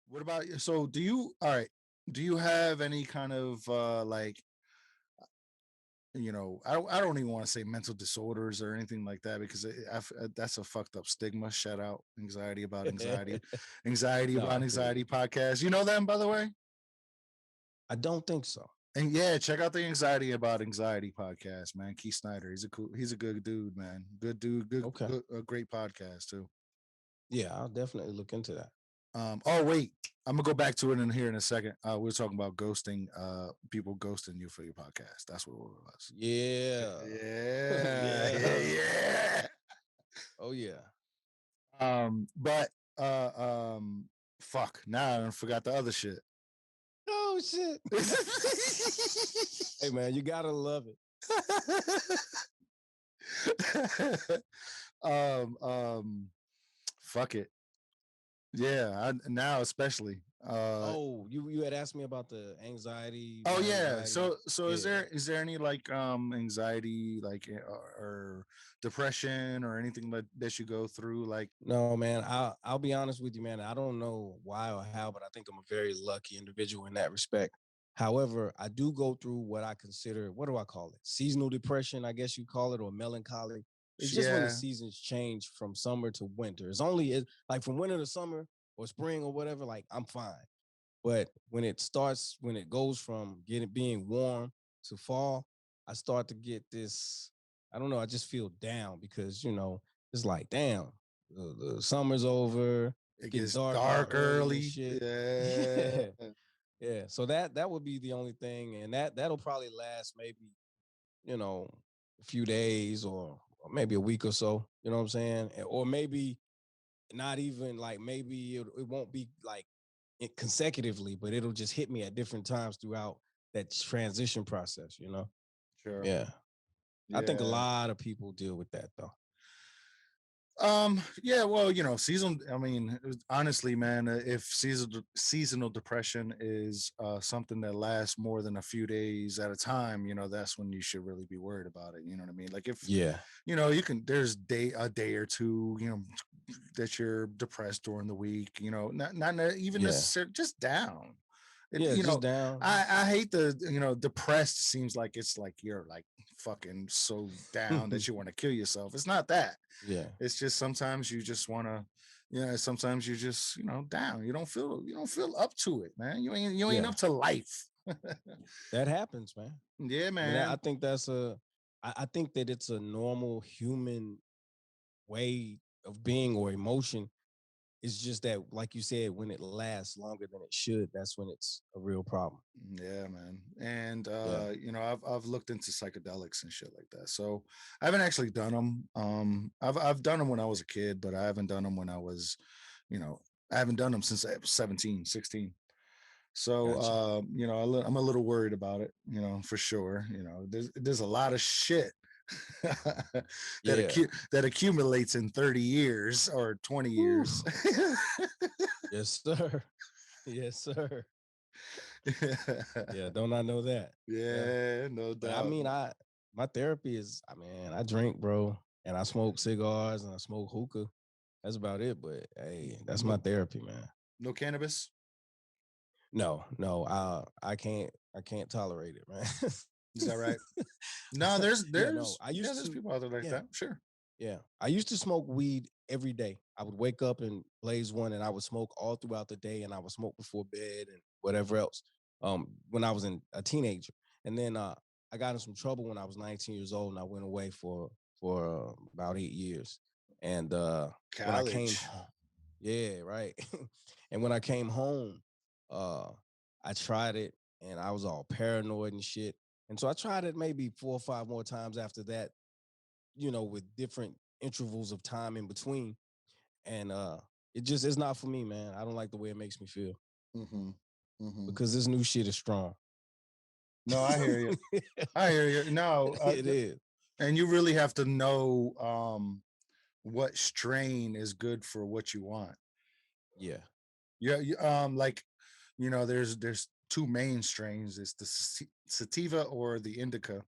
what about you? So all right, do you have any kind of like, I don't even want to say mental disorders or anything like that, because that's a fucked up stigma. Shout out Anxiety About Anxiety, Anxiety podcast. You know them, by the way? I don't think so. And yeah, check out the Anxiety About Anxiety podcast, man. Keith Snyder, he's a good dude, man. Good dude, good, a great podcast too. Yeah, I'll definitely look into that. Oh wait, I'm gonna go back to it in here in a second. We're talking about ghosting, people ghosting you for your podcast. That's what it was. Yeah. Yeah. Oh yeah. But fuck. Now I forgot the other shit. Oh shit. Hey man, you gotta love it. Fuck it. Yeah, now especially. You had asked me about the anxiety. Oh yeah. Anxiety. So yeah. Is there any like anxiety, like or depression or anything that you go through? Like, no, man. I'll be honest with you, man. I don't know why or how, but I think I'm a very lucky individual in that respect. However, I do go through what I consider, what do I call it? Seasonal depression, I guess you call it, or melancholy. It's just when the seasons change from summer to winter. It's only like from winter to summer or spring or whatever, like I'm fine. But when it goes from being warm to fall, I start to get this, I don't know, I just feel down because, it's like, damn, the summer's over. It gets dark early. Shit. Yeah. Yeah. So that would be the only thing. And that'll probably last maybe, a few days or maybe a week or so, you know what I'm saying? Or maybe not even like, maybe it won't be like consecutively, but it'll just hit me at different times throughout that transition process, Sure. Yeah. I think a lot of people deal with that though. Yeah, well, seasonal, I mean, honestly, man, if seasonal depression is something that lasts more than a few days at a time, that's when you should really be worried about it. You know what I mean? Like, if you can, there's a day or two, that you're depressed during the week, not even necessarily just down. Just down. I hate the depressed seems like it's like you're like fucking so down that you want to kill yourself. It's not that. Yeah. It's just sometimes you just want to, sometimes you just, down. You don't feel up to it, man. You ain't up to life. That happens, man. Yeah, man. I mean, I think I think that it's a normal human way of being or emotion. It's just that, like you said, when it lasts longer than it should, that's when it's a real problem. Yeah, man. And I've looked into psychedelics and shit like that. So I haven't actually done them. I've done them when I was a kid, but I haven't done them when I was, I haven't done them since I was 17, 16. So gotcha. I'm a little worried about it, for sure. There's a lot of shit that accumulates in 30 years or 20 years. Yes, sir. Yes, sir. Yeah, don't I know that? Yeah, no doubt. But I mean, my therapy is, I drink, bro, and I smoke cigars and I smoke hookah. That's about it. But hey, that's my therapy, man. No cannabis? No, I can't tolerate it, man. Is that right? No, there's people out there like that. Sure. Yeah. I used to smoke weed every day. I would wake up and blaze one, and I would smoke all throughout the day, and I would smoke before bed and whatever else. When I was a teenager. And then I got in some trouble when I was 19 years old, and I went away for about 8 years. And when I came College. home, yeah, right. And when I came home, uh, I tried it, and I was all paranoid and shit. And so I tried it maybe 4 or 5 more times after that, with different intervals of time in between. And it's not for me, man. I don't like the way it makes me feel Mm-hmm. Mm-hmm. because this new shit is strong. No, I hear you. I hear you. No, It is. and you really have to know what strain is good for what you want. Yeah. Yeah, like there's two main strains. It's the sativa or the indica.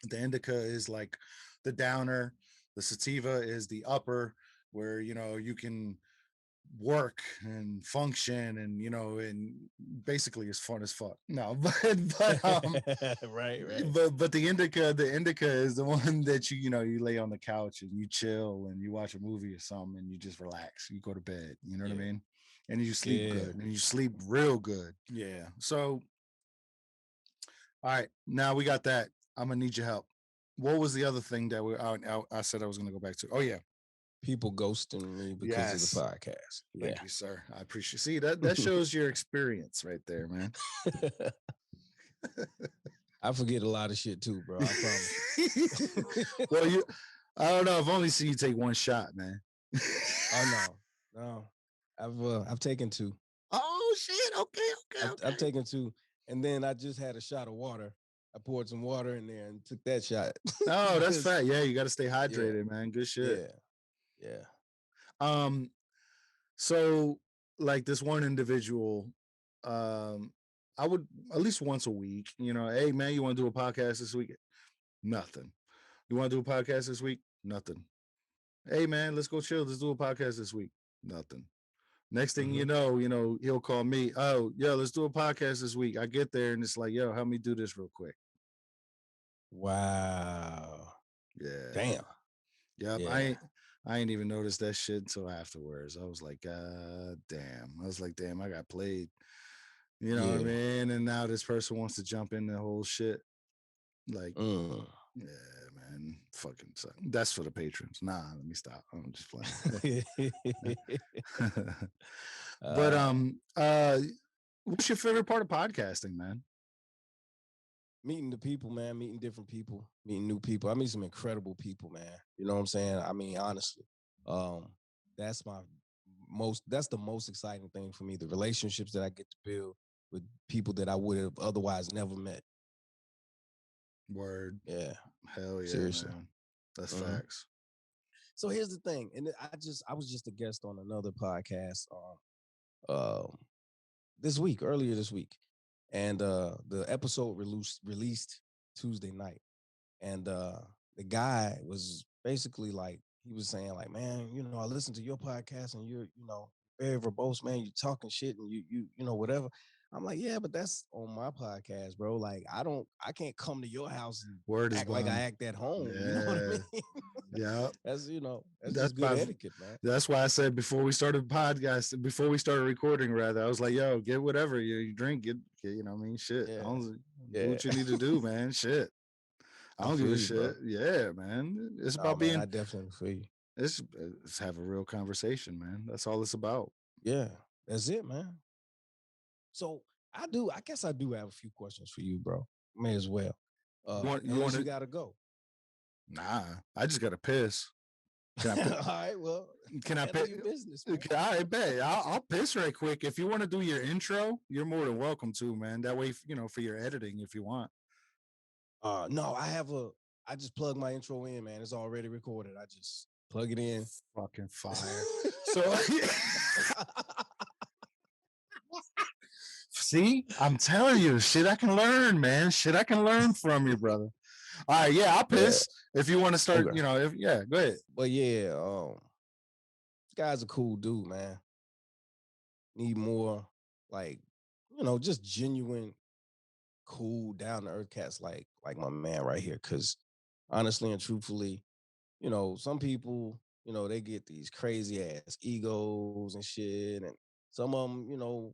The indica is like the downer. The sativa is the upper, where you can work and function and basically it's fun as fuck. No, Right. but the indica is the one that you lay on the couch and you chill and you watch a movie or something and you just relax. You go to bed, you know what I Yeah. mean? And you sleep Yeah. good and you sleep real good. Yeah. So, all right, now we got that. I'm gonna need your help. What was the other thing that I said I was gonna go back to? Oh yeah. People ghosting me because of the Yes. podcast. Thank Yeah. you, sir. I appreciate. See that shows your experience right there, man. I forget a lot of shit too, bro. I promise. Well, I don't know. I've only seen you take one shot, man. Oh no. I've taken two. Oh shit! Okay. I've taken two, and then I just had a shot of water. I poured some water in there and took that shot. Oh, that's fat. Yeah, you got to stay hydrated, Yeah, man. Good shit. yeah. Um, so like this one individual, I would at least once a week. Hey man, you want to do a podcast this week? Nothing. You want to do a podcast this week? Nothing. Hey man, let's go chill. Let's do a podcast this week. Nothing. Next thing you know, he'll call me. Oh, yo, let's do a podcast this week. I get there and it's like, yo, help me do this real quick. Wow. Yeah. Damn. Yep. Yeah. I ain't even noticed that shit until afterwards. I was like, God damn. I was like, damn, I got played. You know what I mean? And now this person wants to jump in the whole shit. Like, yeah, man. Fucking suck. That's for the patrons. Nah, let me stop. I'm just playing. But what's your favorite part of podcasting, man? Meeting the people, man, meeting different people, meeting new people. I meet some incredible people, man. You know what I'm saying? I mean, honestly, that's the most exciting thing for me. The relationships that I get to build with people that I would have otherwise never met. Word. Yeah. Hell yeah, Seriously. man. That's facts. So here's the thing. And I was just a guest on another podcast earlier this week. And the episode released Tuesday night. And the guy was basically like, he was saying like, man, I listened to your podcast and you're, very verbose, man. You talking shit and you whatever. I'm like, yeah, but that's on my podcast, bro. Like, I can't come to your house and act like I act at home. Yeah. You know what I mean? Yeah. That's just good etiquette, man. That's why I said before we started recording, rather, I was like, yo, get whatever you drink, get you know what I mean? Shit. Yeah. Do what you need to do, man. Shit. I don't give a shit. Bro. Yeah, man. It's about being. I definitely feel you. Let's have a real conversation, man. That's all it's about. Yeah, that's it, man. So I guess I do have a few questions for you, bro. May as well. You gotta go. Nah, I just gotta piss. All right, well, can I piss? Your business, man. I bet I'll piss right quick. If you want to do your intro, you're more than welcome to, man. That way, for your editing, if you want. No, I just plug my intro in, man. It's already recorded. I just plug it in. Fucking fire. So see, I'm telling you, shit I can learn, man. Shit I can learn from you, brother. All right, yeah, I'll piss if you want to start. Okay. Go ahead. But yeah, this guy's a cool dude, man. Need more like, just genuine, cool, down to earth cats like my man right here. Cause honestly and truthfully, some people, they get these crazy ass egos and shit, and some of them,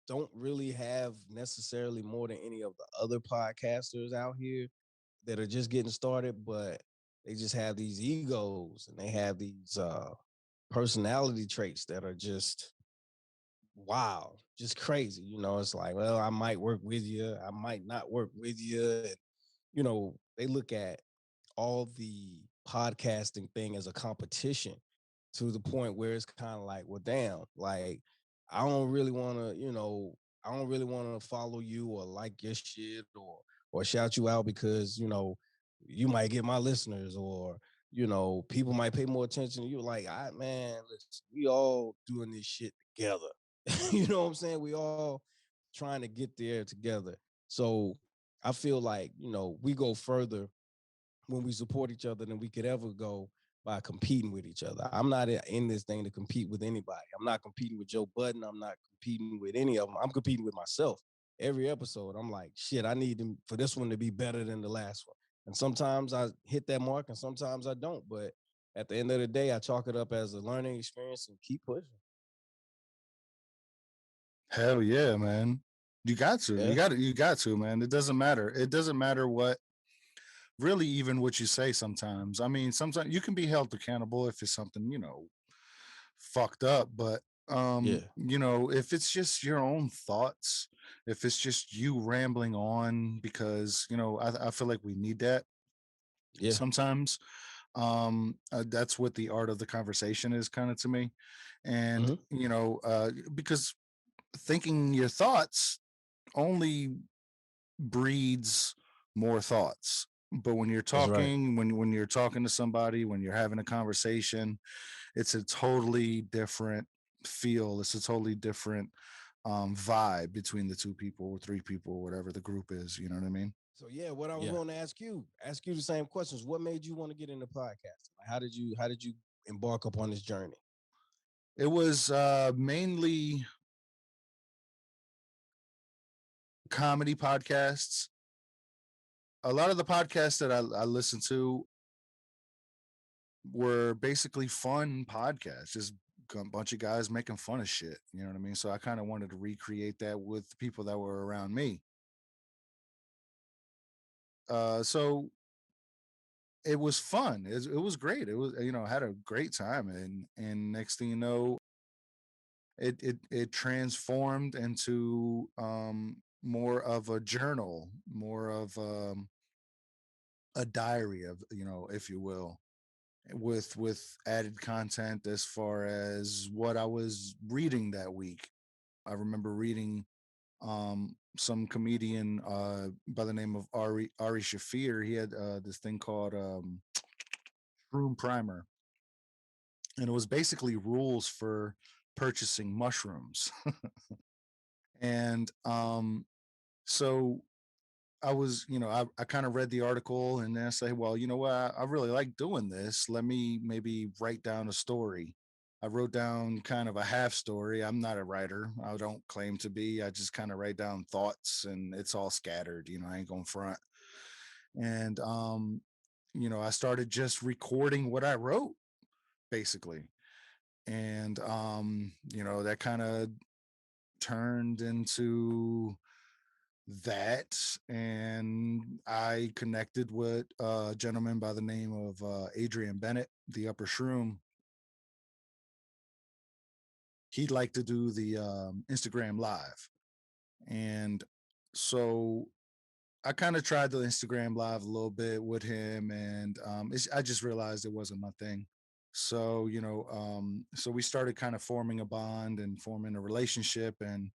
don't really have necessarily more than any of the other podcasters out here that are just getting started, but they just have these egos and they have these personality traits that are just wow, just crazy. It's like, well, I might work with you, I might not work with you. And, they look at all the podcasting thing as a competition to the point where it's kind of like, well, damn, like I don't really want to, I don't really want to follow you or like your shit or shout you out because, you might get my listeners or, people might pay more attention to you. Like, man, listen, we all doing this shit together. You know what I'm saying? We all trying to get there together. So I feel like, we go further when we support each other than we could ever go by competing with each other. I'm not in this thing to compete with anybody. I'm not competing with Joe Budden. I'm not competing with any of them. I'm competing with myself. Every episode, I'm like, shit, I need them for this one to be better than the last one. And sometimes I hit that mark and sometimes I don't. But at the end of the day, I chalk it up as a learning experience and keep pushing. Hell yeah, man. You got to. Yeah. You got to, man. It doesn't matter. It doesn't matter what really even what you say sometimes. I mean, sometimes you can be held accountable if it's something, fucked up, but Yeah. if it's just your own thoughts, if it's just you rambling on because, I feel like we need that Yeah. sometimes. That's what the art of the conversation is kind of to me. And, Mm-hmm. because thinking your thoughts only breeds more thoughts. But when you're That's right. talking, when you're talking to somebody, when you're having a conversation, it's a totally different feel. It's a totally different vibe between the two people or three people, whatever the group is. You know what I mean? So yeah, what I was going to ask you the same questions. What made you want to get into podcasting? Like, how did you embark upon this journey? It was mainly comedy podcasts. A lot of the podcasts that I listened to were basically fun podcasts, just a bunch of guys making fun of shit. You know what I mean? So I kind of wanted to recreate that with the people that were around me. So it was fun. It was great. It was, I had a great time, and next thing you know, it transformed into more of a journal, more of a diary of, if you will, with added content as far as what I was reading that week. I remember reading some comedian by the name of Ari Shafir. He had this thing called Room Primer, and it was basically rules for purchasing mushrooms. And so I was, I kind of read the article and then I say, well, you know what? I really like doing this. Let me maybe write down a story. I wrote down kind of a half story. I'm not a writer. I don't claim to be. I just kind of write down thoughts and it's all scattered. I ain't going front. And, I started just recording what I wrote basically. And, that kind of turned into that, and I connected with a gentleman by the name of Adrian Bennett, the Upper Shroom. He'd like to do the Instagram live, and so I kind of tried the Instagram live a little bit with him, and I just realized it wasn't my thing. So so we started kind of forming a bond and forming a relationship, and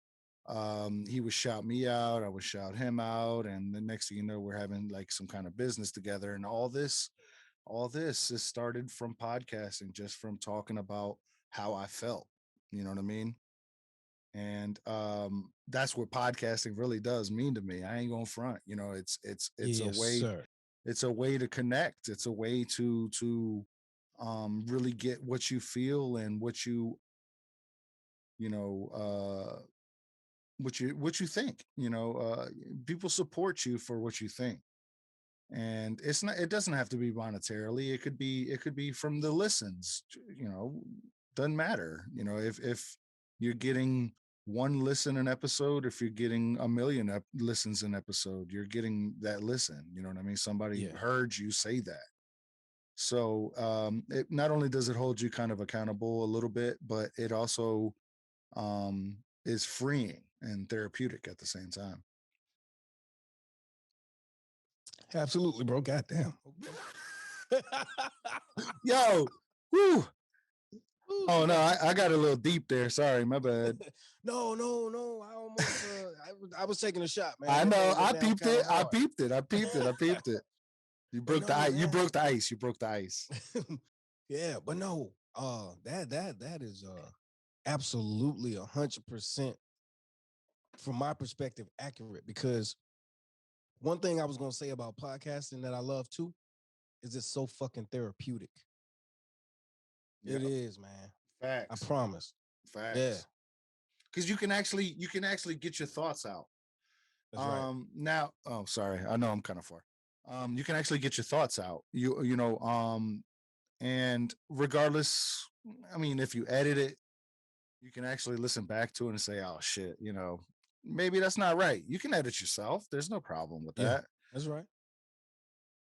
he would shout me out, I would shout him out, and the next thing you know, we're having like some kind of business together. And all this is started from podcasting, just from talking about how I felt. You know what I mean? And that's what podcasting really does mean to me. I ain't gonna front. It's a Yes, way, sir. it's a way to connect. It's a way to really get what you feel and you know what you think. People support you for what you think. And it doesn't have to be monetarily. It could be from the listens, doesn't matter. If you're getting one listen an episode, if you're getting a million listens an episode, you're getting that listen. You know what I mean? Somebody heard you say that. So it not only does it hold you kind of accountable a little bit, but it also is freeing and therapeutic at the same time. Absolutely, bro. Goddamn. Yo, whoo. Oh no, I got a little deep there. Sorry, my bad. No. I almost I was taking a shot, man. I know. I peeped it. You broke the ice. You broke the ice. Yeah, but no, that is absolutely 100% from my perspective accurate, because one thing I was gonna say about podcasting that I love too is it's so fucking therapeutic. Yep. It is, man. Facts. I promise. Facts. Yeah. Because you can actually get your thoughts out. That's right. Now, oh, sorry. I know I'm kind of far. You can actually get your thoughts out. And regardless, I mean, if you edit it, you can actually listen back to it and say, oh shit, maybe that's not right. You can edit yourself. There's no problem with that. That's right.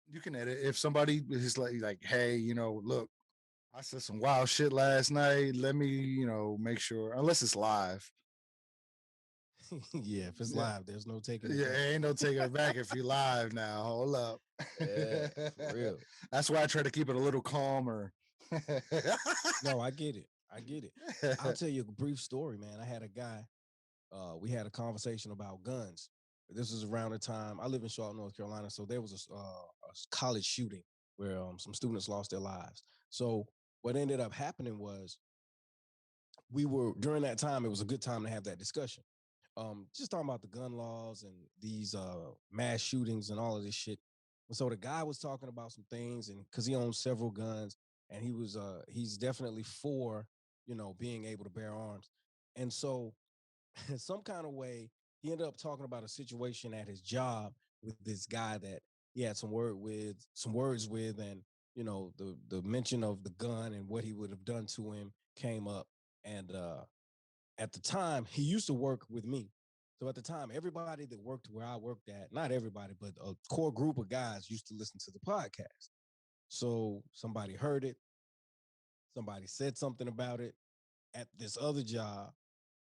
You can edit. If somebody is like, hey, look, I said some wild shit last night. Let me, make sure, unless it's live. Yeah, if it's live, there's no taking it back. Ain't no taking it back if you live now. Hold up. Yeah, for real. That's why I try to keep it a little calmer. No, I get it. I'll tell you a brief story, man. I had a guy, we had a conversation about guns. This was around the time I live in Charlotte, North Carolina. So there was a college shooting where some students lost their lives. So what ended up happening was during that time, it was a good time to have that discussion. Just talking about the gun laws and these mass shootings and all of this shit. And so the guy was talking about some things, and because he owns several guns, and he's definitely for, being able to bear arms. And so in some kind of way, he ended up talking about a situation at his job with this guy that he had some words with, and the mention of the gun and what he would have done to him came up. And at the time, he used to work with me. So at the time, everybody that worked where I worked at, not everybody, but a core group of guys used to listen to the podcast. So somebody heard it. Somebody said something about it at this other job,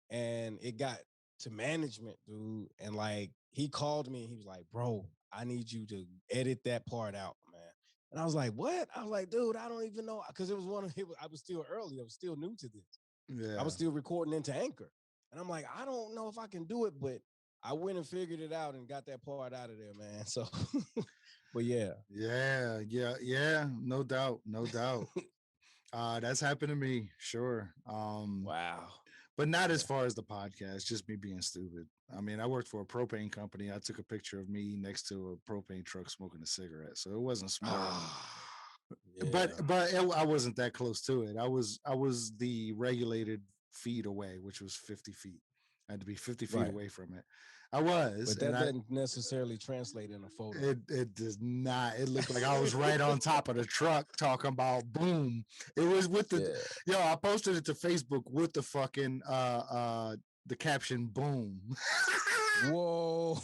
and it got to management, dude. And like, he called me and he was like, bro, I need you to edit that part out, man. And I was like, what? I was like, dude, I don't even know. Because I was still early. I was still new to this. Yeah. I was still recording into Anchor. And I'm like, I don't know if I can do it, but I went and figured it out and got that part out of there, man. So, but yeah. Yeah. No doubt. That's happened to me. Sure. Wow. But not as far as the podcast, just me being stupid. I mean, I worked for a propane company. I took a picture of me next to a propane truck smoking a cigarette. So it wasn't smoke. Yeah. But I wasn't that close to it. I was the regulated feet away, which was 50 feet. I had to be 50 feet away from it. I was. But that doesn't necessarily translate in a photo. It does not. It looked like I was right on top of the truck talking about boom. It was with I posted it to Facebook with the fucking the caption boom. Whoa.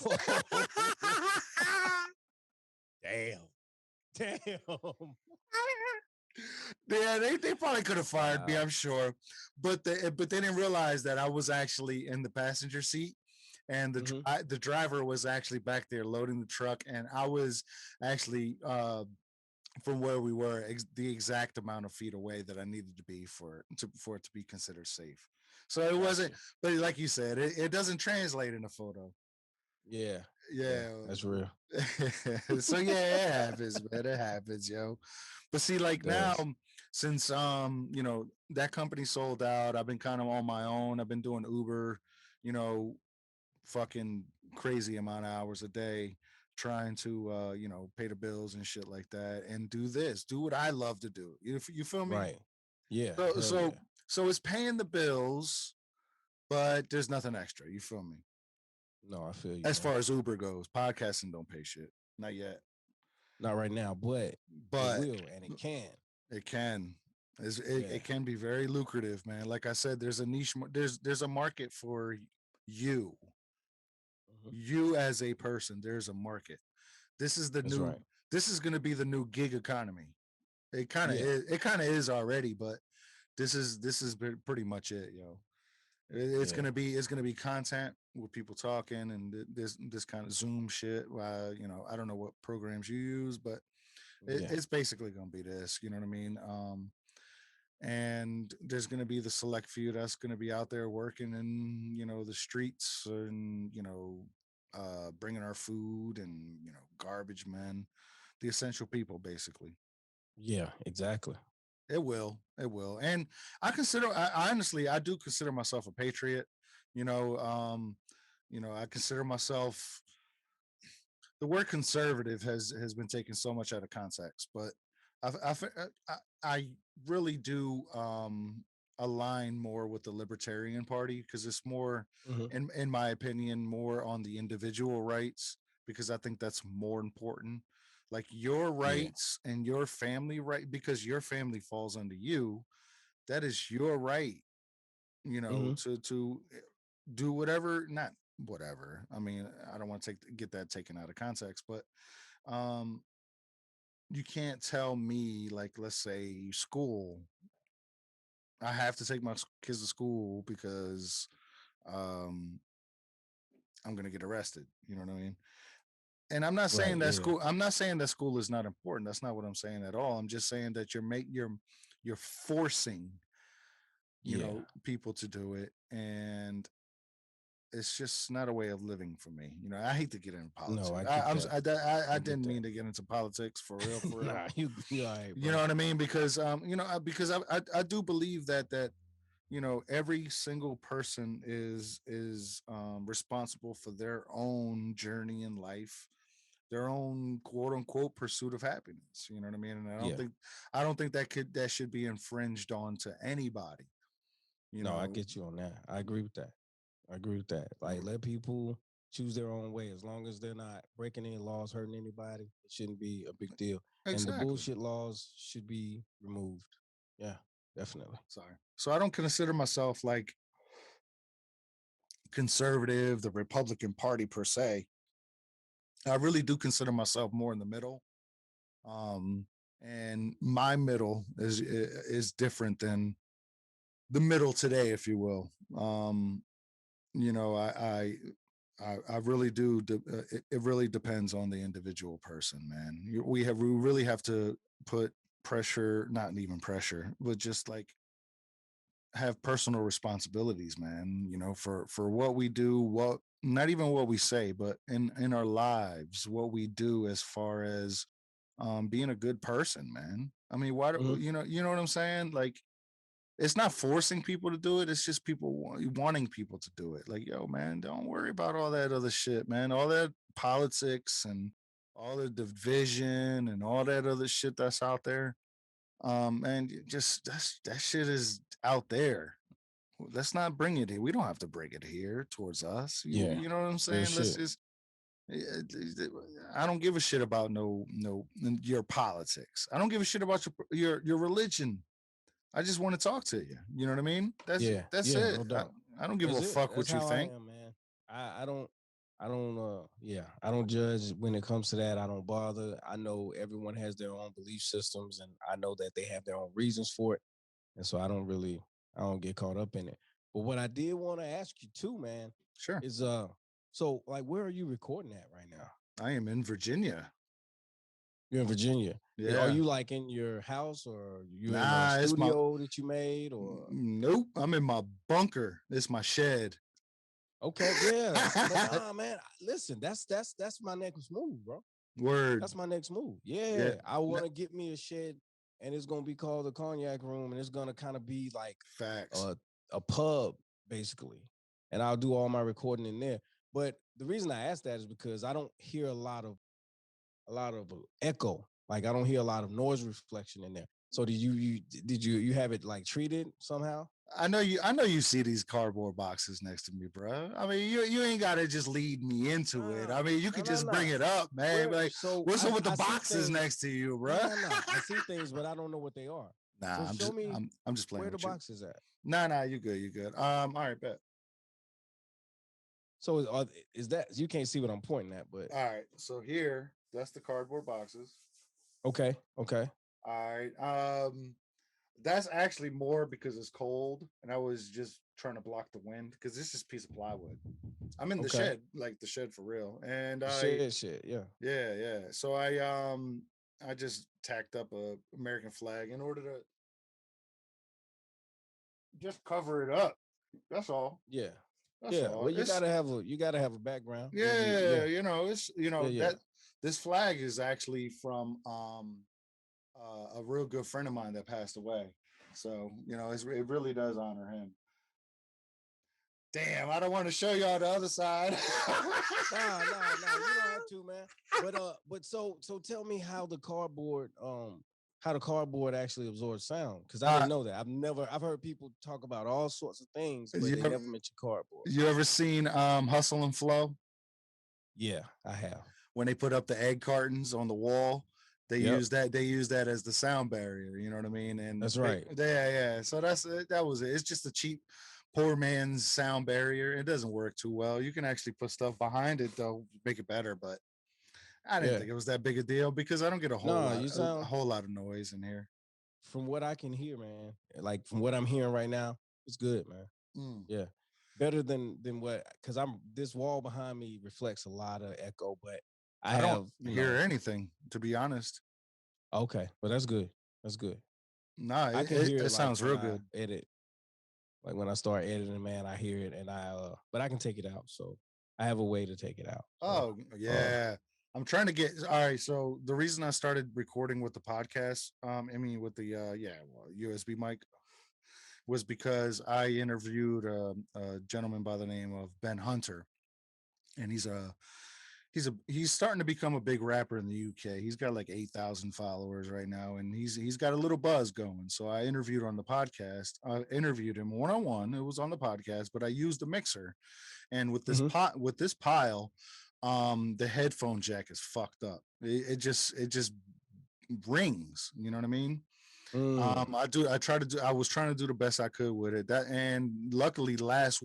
Damn. Yeah, they probably could have fired me, I'm sure, but they didn't realize that I was actually in the passenger seat, and the driver was actually back there loading the truck, and I was actually from where we were the exact amount of feet away that I needed to be for it to be considered safe. So it wasn't, but like you said, it doesn't translate in a photo. Yeah, that's real. So it happens, man. It happens, yo. But see, like now, since that company sold out, I've been kind of on my own. I've been doing Uber, fucking crazy amount of hours a day, trying to pay the bills and shit like that, and do what I love to do. You feel me? Right. Yeah. So it's paying the bills, but there's nothing extra. You feel me? No, I feel you. As far as Uber goes, podcasting don't pay shit. Not yet. Not right now, but it will and it can. It can. It can be very lucrative, man. Like I said, there's a niche. There's a market for you. You as a person, there's a market. This is the That's new. right. This is going to be the new gig economy. It kind of is. It kind of is already, but this is pretty much it, yo. It's gonna be content with people talking and this kind of Zoom shit. I don't know what programs you use, but it's basically gonna be this. You know what I mean? And there's gonna be the select few that's gonna be out there working in the streets and bringing our food and garbage men, the essential people, basically. Yeah, exactly. It will. And I honestly, I do consider myself a patriot. You know, um, I consider myself, the word conservative has been taken so much out of context, but I really do align more with the Libertarian Party because it's more, in my opinion, more on the individual rights, because I think that's more important. Like your rights and your family right, because your family falls under you. That is your right, to do whatever, not whatever. I mean, I don't want to get that taken out of context, but um you can't tell me, like, let's say school, I have to take my kids to school because um I'm going to get arrested. You know what I mean? And I'm not saying Right. that Yeah. school is not important. That's not what I'm saying at all. I'm just saying that you're forcing, Yeah. people to do it, and it's just not a way of living for me. I hate to get into No, politics. I get that. I I get didn't that. mean to get into politics, for real, for real. Nah, you all right, You know bro. what I mean? Because because I do believe that every single person is responsible for their own journey in life, their own quote unquote pursuit of happiness. You know what I mean? And Yeah. I don't think that should be infringed on to anybody. You No, I know, get you on that. I agree with that. I agree with that. Like, let people choose their own way as long as they're not breaking any laws, hurting anybody. It shouldn't be a big deal. And the exactly. bullshit laws should be removed. Yeah, definitely. Sorry. So I don't consider myself like conservative, the Republican Party per se. I really do consider myself more in the middle. Um, and my middle is different than the middle today, if you will. You know, I really do. It really depends on the individual person, man. We really have to put pressure, not even pressure, but just like have personal responsibilities, man. For what we do, what not even what we say, but in our lives, what we do as far as being a good person, man. I mean, why do you know what I'm saying? Like, it's not forcing people to do it. It's just people wanting people to do it. Like, yo, man, don't worry about all that other shit, man. All that politics and all the division and all that other shit that's out there. And just that shit is out there. Let's not bring it here. We don't have to bring it here towards us. Yeah. You know what I'm Real saying? Let's shit. just. I don't give a shit about no your politics. I don't give a shit about your religion. I just want to talk to you. You know what I mean? Yeah. That's Yeah, it. no doubt. I don't give That's a it. fuck That's what you how I think. am, man. I don't yeah, I don't judge when it comes to that. I don't bother. I know everyone has their own belief systems and I know that they have their own reasons for it. And so I don't get caught up in it. But what I did want to ask you too, man, Sure. is so like where are you recording at right now? I am in Virginia. You're in Virginia. Are Yeah. you like in your house or you in a Nah, it's my studio that you made or nope. I'm in my bunker. It's my shed. okay, yeah. But nah, man. Listen, that's my next move, bro. Word. That's my next move. Yeah. Yeah. I want to get me a shed and it's gonna be called the Cognac Room, and it's gonna kind of be like Facts. a pub, basically. And I'll do all my recording in there. But the reason I ask that is because I don't hear a lot of echo. Like I don't hear a lot of noise reflection in there. So did you have it like treated somehow? I know you see these cardboard boxes next to me, bro. I mean, you ain't gotta just lead me into it. I mean, you could just bring it up, man. Where, Like, so what's up with the I see boxes things. next to you, bro? I see things, but I don't know what they are. So Nah, show me I'm just playing where the with you. box is at. Nah, you good, you good. All right, bet. So is that you can't see what I'm pointing at, but All right, so here, that's the cardboard boxes. okay. All right. That's actually more because it's cold, and I was just trying to block the wind because this is a piece of plywood. I'm in the shed, like the shed for real, and shit, yeah. yeah. So I just tacked up a American flag in order to just cover it up. That's all. Yeah. That's all. Well, you gotta have a background. Yeah, it's Yeah. that this flag is actually from a real good friend of mine that passed away. So it really does honor him. Damn, I don't want to show y'all the other side. No, you don't have to, man. But so tell me how the cardboard actually absorbs sound, because I didn't know that. I've heard people talk about all sorts of things, but they never mention cardboard. You ever seen Hustle and Flow? Yeah, I have. When they put up the egg cartons on the wall, they use that as the sound barrier. You know what I mean? And that's right. Yeah. So that was it. It's just a cheap poor man's sound barrier. It doesn't work too well. You can actually put stuff behind it though, make it better, but I didn't think it was that big a deal because I don't get a whole lot of noise in here. From what I can hear, man, like from what I'm hearing right now, it's good, man. Yeah, better than what, because this wall behind me reflects a lot of echo, but I don't hear anything, to be honest. Okay, well that's good. That's good. No, I can hear it. It sounds real good. Edit, like when I start editing, man, I hear it, and but I can take it out. So I have a way to take it out. So, oh yeah. I'm trying to get all right. So the reason I started recording with the podcast, with the USB mic, was because I interviewed a gentleman by the name of Ben Hunter, and he's starting to become a big rapper in the UK. He's got like 8,000 followers right now, and he's got a little buzz going. So I interviewed on the podcast. I interviewed him one-on-one. It was on the podcast, but I used a mixer, and with this pile. The headphone jack is fucked up. It just rings. You know what I mean? I was trying to do the best I could with it. And luckily last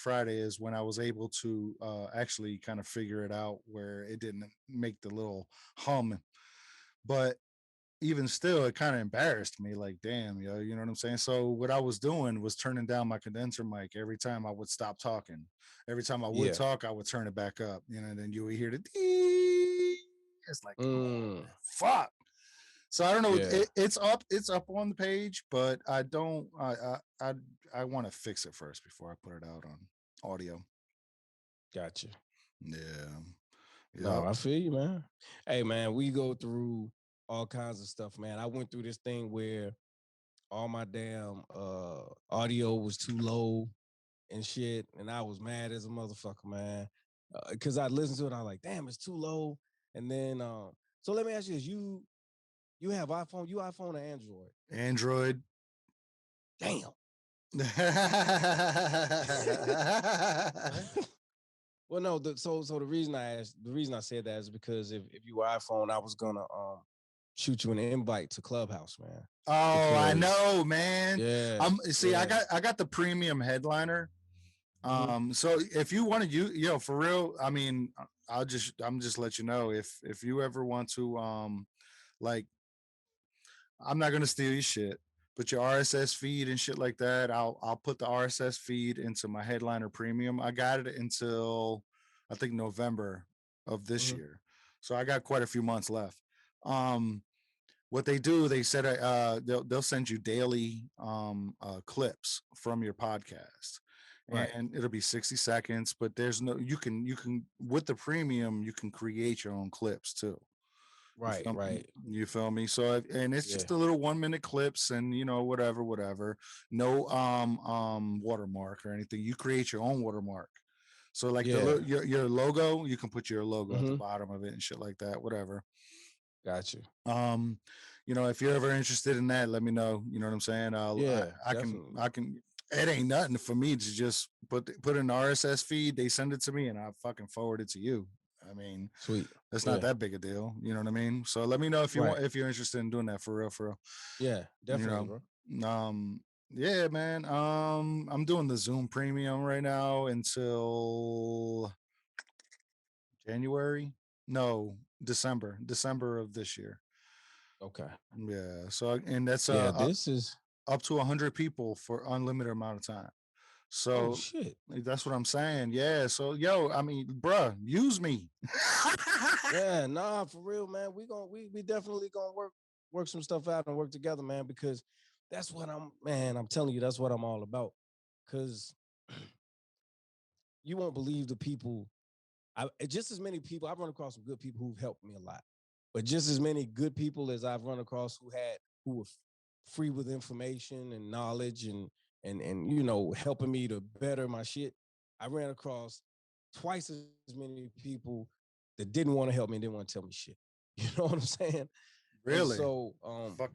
Friday is when I was able to actually kind of figure it out where it didn't make the little hum. But even still, it kind of embarrassed me. Like, damn, you know what I'm saying? So what I was doing was turning down my condenser mic every time I would stop talking. Every time I would talk, I would turn it back up. And then you would hear the dee. It's like, fuck. So I don't know. It's up on the page, but I don't. I want to fix it first before I put it out on audio. Gotcha. Yeah. No, I feel you, man. Hey, man, we go through all kinds of stuff, man. I went through this thing where all my damn audio was too low and shit, and I was mad as a motherfucker, man, because I listened to it. I was like, damn, it's too low. And then, so let me ask you this: you have iPhone? You iPhone or Android? Android. Damn. Well, no. So the reason I said that is because if you were iPhone, I was gonna shoot you an invite to Clubhouse, man. Oh, I know, man. Yeah. I got the premium headliner. So if you want to for real, I mean, I'm just let you know if you ever want to like, I'm not gonna steal your shit, but your RSS feed and shit like that, I'll put the RSS feed into my headliner premium. I got it until I think November of this year, so I got quite a few months left. What they do, they said they'll send you daily clips from your podcast. Right. And it'll be 60 seconds, but there's no, you can with the premium, you can create your own clips too. Right. You feel me? So, and it's just a little 1 minute clips and, whatever. No watermark or anything. You create your own watermark. So like your logo, you can put your logo at the bottom of it and shit like that, whatever. Gotcha. if you're ever interested in that, let me know. You know what I'm saying? I can. It ain't nothing for me to just put in the RSS feed. They send it to me, and I fucking forward it to you. I mean, Sweet. It's not that big a deal. You know what I mean? So let me know if if you're interested in doing that for real, for real. Yeah, definitely, bro. Yeah, man. I'm doing the Zoom Premium right now until January. No, December of this year. Okay. Yeah. So and that's this is up to 100 people for unlimited amount of time. So shit. That's what I'm saying. Yeah. So I mean, bruh, use me. Yeah, nah, for real, man. We definitely gonna work some stuff out and work together, man, because that's what I'm telling you, that's what I'm all about. Cause you won't believe the people. Just as many people, I've run across some good people who've helped me a lot. But just as many good people as I've run across who were free with information and knowledge and helping me to better my shit, I ran across twice as many people that didn't want to help me and didn't want to tell me shit. You know what I'm saying? Really? And so,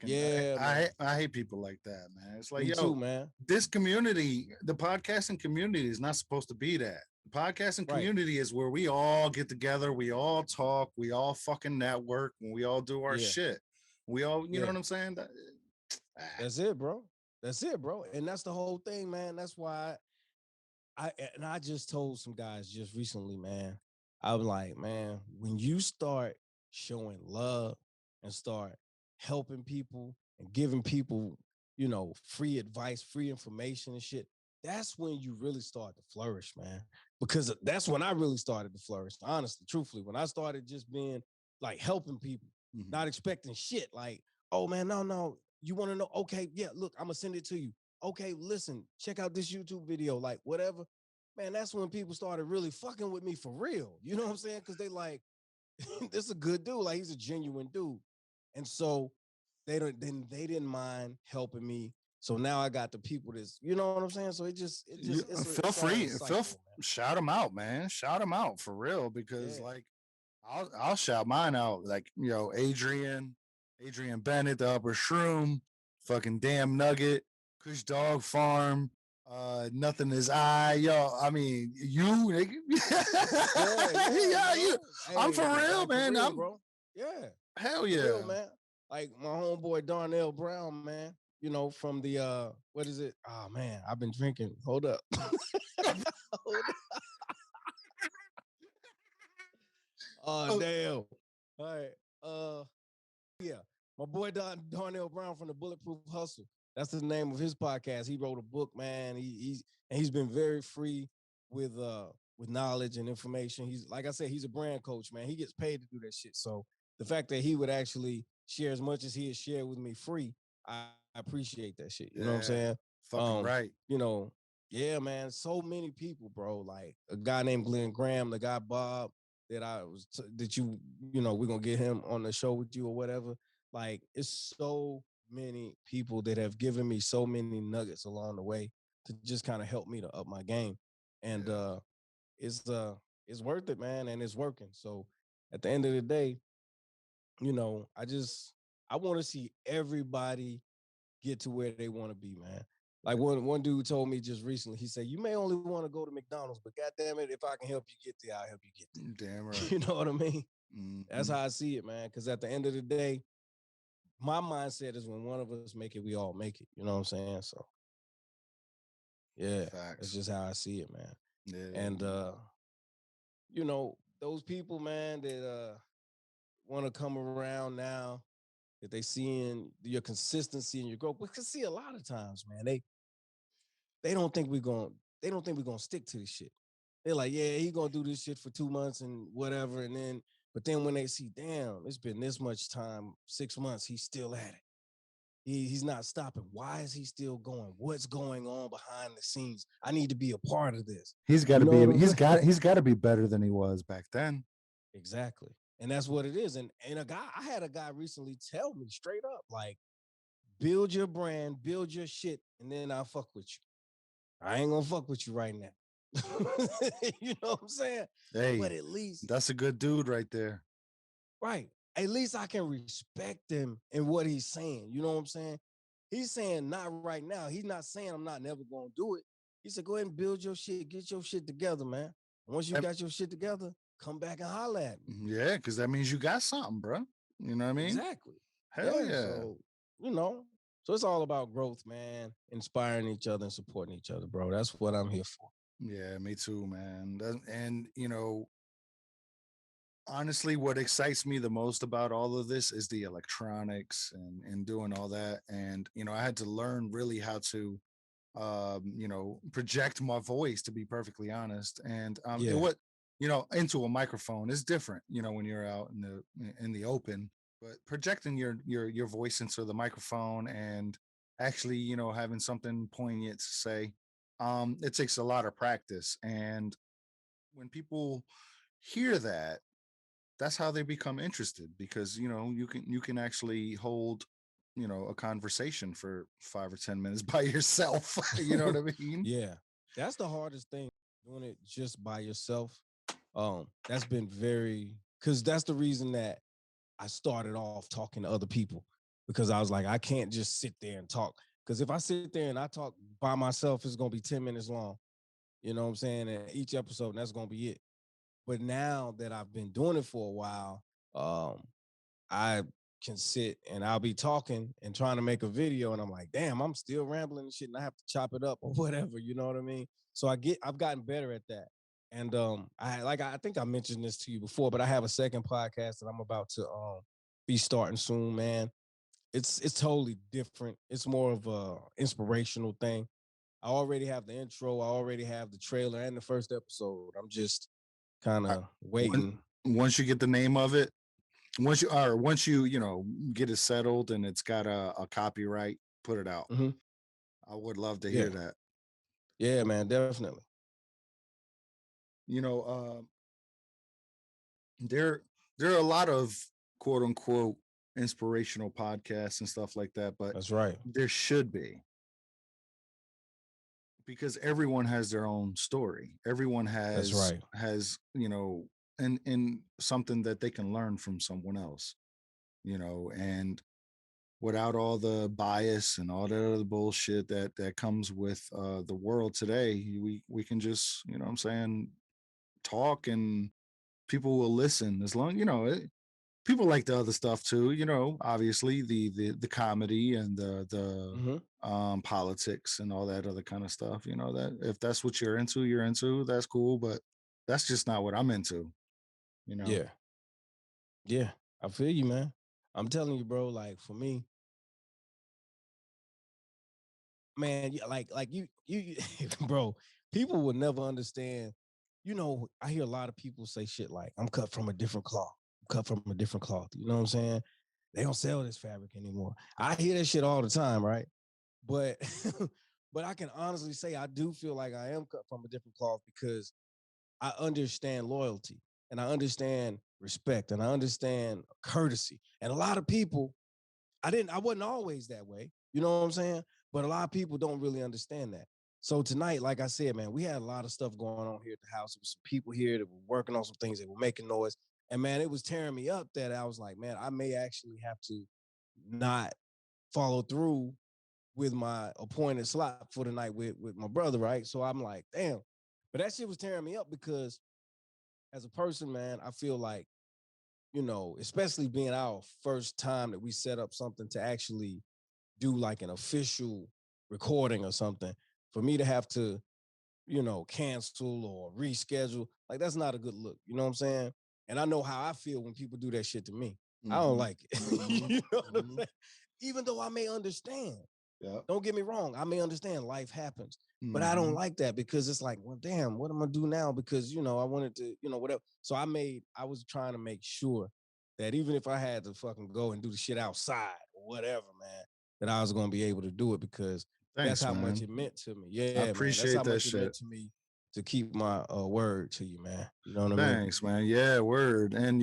yeah, I hate people like that, man. It's like, me too, man. This community, the podcasting community, is not supposed to be that. The podcasting community is where we all get together, we all talk, we all fucking network, and we all do our shit. We all, you know what I'm saying? That's it, bro. That's it, bro. And that's the whole thing, man. That's why I just told some guys just recently, man. I'm like, man, when you start showing love and start helping people and giving people, free advice, free information and shit, that's when you really start to flourish, man. Because that's when I really started to flourish, honestly, truthfully. When I started just being like helping people, not expecting shit. Like, oh man, no, you want to know? Okay, yeah, look, I'm gonna send it to you. Okay, listen, check out this YouTube video, like whatever. Man, that's when people started really fucking with me for real. You know what I'm saying? Because they like, this is a good dude. Like, he's a genuine dude. And so they didn't mind helping me. So now I got the people that's, you know what I'm saying? So feel free. Shout them out, man. Shout them out for real. Because like I'll shout mine out. Like, Adrian Bennett, the Upper Shroom, fucking Damn Nugget, Kush Dog Farm, Nothing Is Yo. I mean, you, you. I'm for real, man. I'm bro. Yeah, hell yeah, real, man. Like my homeboy Darnell Brown, man. From the what is it? Oh man, I've been drinking. Hold up. Oh damn. All right. Yeah. My boy Darnell Brown from the Bulletproof Hustle. That's the name of his podcast. He wrote a book, man. He's been very free with knowledge and information. He's, like I said, he's a brand coach, man. He gets paid to do that shit. So the fact that he would actually share as much as he has shared with me free, I appreciate that shit. You know what I'm saying? Fucking right. Yeah, man. So many people, bro. Like a guy named Glenn Graham, the guy Bob that we're gonna get him on the show with you or whatever. Like, it's so many people that have given me so many nuggets along the way to just kind of help me to up my game. And it's worth it, man, and it's working. So at the end of the day, I want to see everybody get to where they want to be, man. Like one dude told me just recently, he said, you may only want to go to McDonald's, but goddamn it, if I can help you get there, I'll help you get there. Damn right. You know what I mean? Mm-hmm. That's how I see it, man. Because at the end of the day, my mindset is when one of us make it, we all make it. You know what I'm saying? So, yeah, that's just how I see it, man. Yeah. And, those people, man, that want to come around now, that they seeing your consistency and your growth, we can see a lot of times, man, they don't think we're going to stick to this shit. They're like, yeah, he going to do this shit for 2 months and whatever. But then when they see, damn, it's been this much time, 6 months, he's still at it. He's not stopping. Why is he still going? What's going on behind the scenes? I need to be a part of this. He's got to be. He's got to be better than he was back then. Exactly, and that's what it is. And I had a guy recently tell me straight up, like, build your brand, build your shit, and then I'll fuck with you. I ain't gonna fuck with you right now. You know what I'm saying? Hey, but at least that's a good dude right there. Right. at least I can respect him in what he's saying. You know what I'm saying? He's saying not right now. He's not saying I'm not never gonna do it. He said, go ahead and build your shit, get your shit together, man. Once you got your shit together, come back and holler at me. Yeah, because that means you got something, bro. You know what I mean? Exactly. Hell yeah. So, so it's all about growth, man. Inspiring each other and supporting each other, bro. That's what I'm here for. Yeah, me too, man. And honestly, what excites me the most about all of this is the electronics and doing all that. And I had to learn really how to project my voice, to be perfectly honest. And into a microphone is different, when you're out in the open. But projecting your voice into the microphone and actually, having something poignant to say, it takes a lot of practice. And when people hear that, that's how they become interested, because you can actually hold a conversation for 5 or 10 minutes by yourself. You know what I mean? Yeah, that's the hardest thing, doing it just by yourself. That's been because that's the reason that I started off talking to other people, because I was like, I can't just sit there and talk, because if I sit there and I talk by myself, it's gonna be 10 minutes long. You know what I'm saying? And each episode, and that's gonna be it. But now that I've been doing it for a while, I can sit and I'll be talking and trying to make a video, and I'm like, damn, I'm still rambling and shit, and I have to chop it up or whatever. You know what I mean? So I've gotten better at that. And I think I mentioned this to you before, but I have a second podcast that I'm about to be starting soon, man. It's totally different. It's more of a inspirational thing. I already have the intro, I already have the trailer and the first episode. I'm just kind of waiting. Once you get the name of it, once you get it settled and it's got a copyright, put it out. Mm-hmm. I would love to hear that. Yeah, man, definitely. There are a lot of quote unquote inspirational podcasts and stuff like that, but that's right. There should be, because everyone has their own story. Everyone has and something that they can learn from someone else, and without all the bias and all that other bullshit that comes with the world today, we can just, what I'm saying, talk, and people will listen, as long, people like the other stuff too, obviously the comedy and the politics and all that other kind of stuff, that if that's what you're into, that's cool, but that's just not what I'm into. Yeah, I feel you, man. I'm telling you, bro, like for me, man, like you bro, people will never understand. I hear a lot of people say shit like, I'm cut from a different cloth. I'm cut from a different cloth. You know what I'm saying? They don't sell this fabric anymore. I hear that shit all the time, right? But but I can honestly say I do feel like I am cut from a different cloth, because I understand loyalty, and I understand respect, and I understand courtesy. And a lot of people, I wasn't always that way. You know what I'm saying? But a lot of people don't really understand that. So tonight, like I said, man, we had a lot of stuff going on here at the house. There was some people here that were working on some things, that were making noise. And man, it was tearing me up that I was like, man, I may actually have to not follow through with my appointed slot for the night with my brother, right? So I'm like, damn. But that shit was tearing me up, because as a person, man, I feel like, especially being our first time that we set up something to actually do like an official recording or something, for me to have to, cancel or reschedule, like that's not a good look. You know what I'm saying? And I know how I feel when people do that shit to me. I don't like it. You know what I'm saying? Even though I may understand. Yeah. Don't get me wrong. I may understand life happens, but I don't like that, because it's like, well, damn, what am I gonna do now? Because, I wanted to, whatever. So I was trying to make sure that even if I had to fucking go and do the shit outside or whatever, man, that I was gonna be able to do it, because that's how much it meant to me. Yeah, I appreciate man, that's how that much shit. It meant to me to keep my word to you, man. You know what I mean? Thanks, man. Yeah, word. And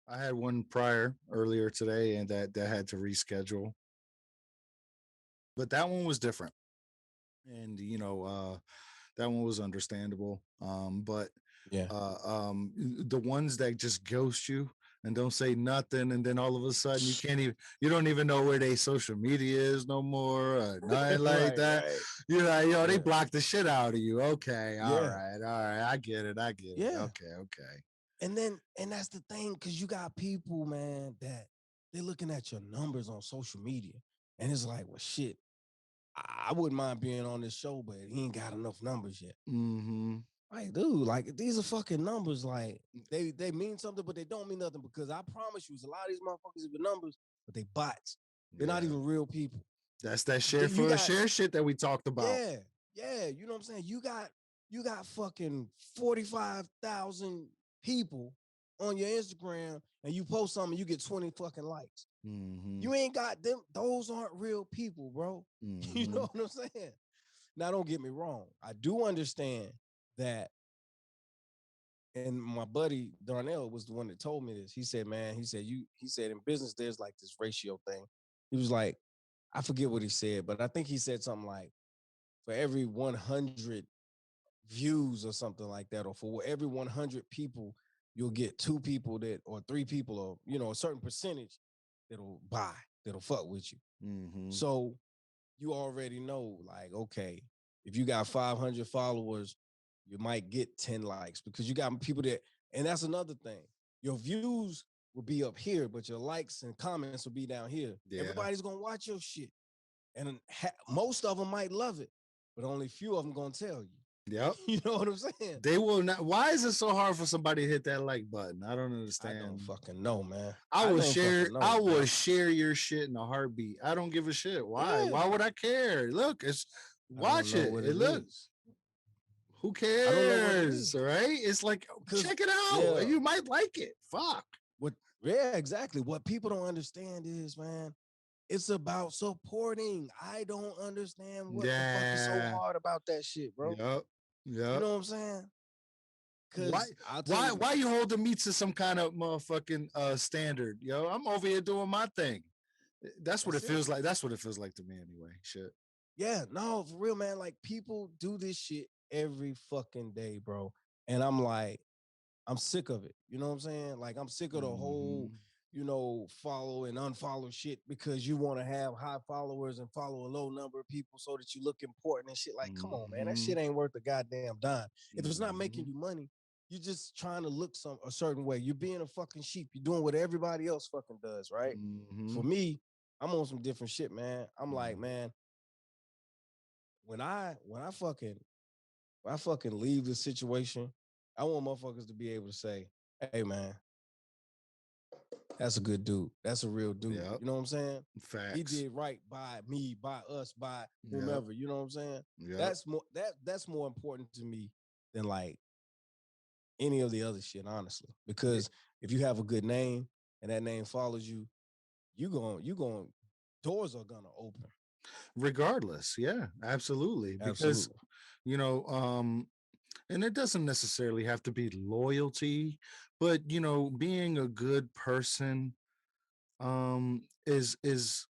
I had one earlier today, and that had to reschedule, but that one was different, and that one was understandable. But yeah, the ones that just ghost you, and don't say nothing, and then all of a sudden you don't even know where their social media is no more, nothing like that. Right. You're like, yo, they blocked the shit out of you. Okay, all Yeah. right, I get it. Yeah. Okay. And that's the thing, because you got people, man, that they're looking at your numbers on social media, and it's like, well, shit, I wouldn't mind being on this show, but he ain't got enough numbers yet. Mm-hmm. Like, dude, like, these are fucking numbers. Like, they mean something, but they don't mean nothing, because I promise you, a lot of these motherfuckers have numbers, but they bots. They're not even real people. That's that share for share shit that we talked about. Yeah. You know what I'm saying? You got fucking 45,000 people on your Instagram, and you post something, you get 20 fucking likes. Mm-hmm. You ain't got them. Those aren't real people, bro. Mm-hmm. You know what I'm saying? Now, don't get me wrong. I do understand that. And my buddy Darnell was the one that told me this. He said, man, he said in business, there's like this ratio thing. He was like, I forget what he said, but I think he said something like, for every 100 views or something like that, or for every 100 people, you'll get 2 people or 3 people, or, you know, a certain percentage that'll fuck with you. Mm-hmm. So you already know, like, okay, if you got 500 followers, you might get 10 likes, because you got people that, and that's another thing. Your views will be up here, but your likes and comments will be down here. Yeah. Everybody's going to watch your shit. And most of them might love it, but only few of them going to tell you. Yep. You know what I'm saying? They will not. Why is it so hard for somebody to hit that like button? I don't understand. I don't fucking know, man. I would share your shit in a heartbeat. I don't give a shit. Why? Yeah. Why would I care? Look, watch it. It looks. Who cares? All right. It's like, check it out. Yeah. You might like it. Fuck. Yeah, exactly. What people don't understand is, man, it's about supporting. I don't understand what the fuck is so hard about that shit, bro. Yep. You know what I'm saying? Why you holding me to some kind of motherfucking standard? Yo, I'm over here doing my thing. That's what it feels like. That's what it feels like to me anyway. Shit. Yeah, no, for real, man. Like, people do this shit every fucking day, bro. And I'm like, I'm sick of it. You know what I'm saying? Like, I'm sick of the whole, you know, follow and unfollow shit, because you want to have high followers and follow a low number of people so that you look important and shit. Like, come on, man. That shit ain't worth a goddamn dime. If it's not making you money, you're just trying to look a certain way. You're being a fucking sheep. You're doing what everybody else fucking does, right? For me, I'm on some different shit, man. I'm like, man, when I fucking leave the situation, I want motherfuckers to be able to say, hey, man, that's a good dude. That's a real dude. Yep. You know what I'm saying? Facts. He did right by me, by us, by whomever. Yep. You know what I'm saying? Yep. That's more important to me than like any of the other shit, honestly. Because if you have a good name and that name follows you, doors are gonna open. Regardless, yeah, absolutely. Because you know, and it doesn't necessarily have to be loyalty, but you know, being a good person is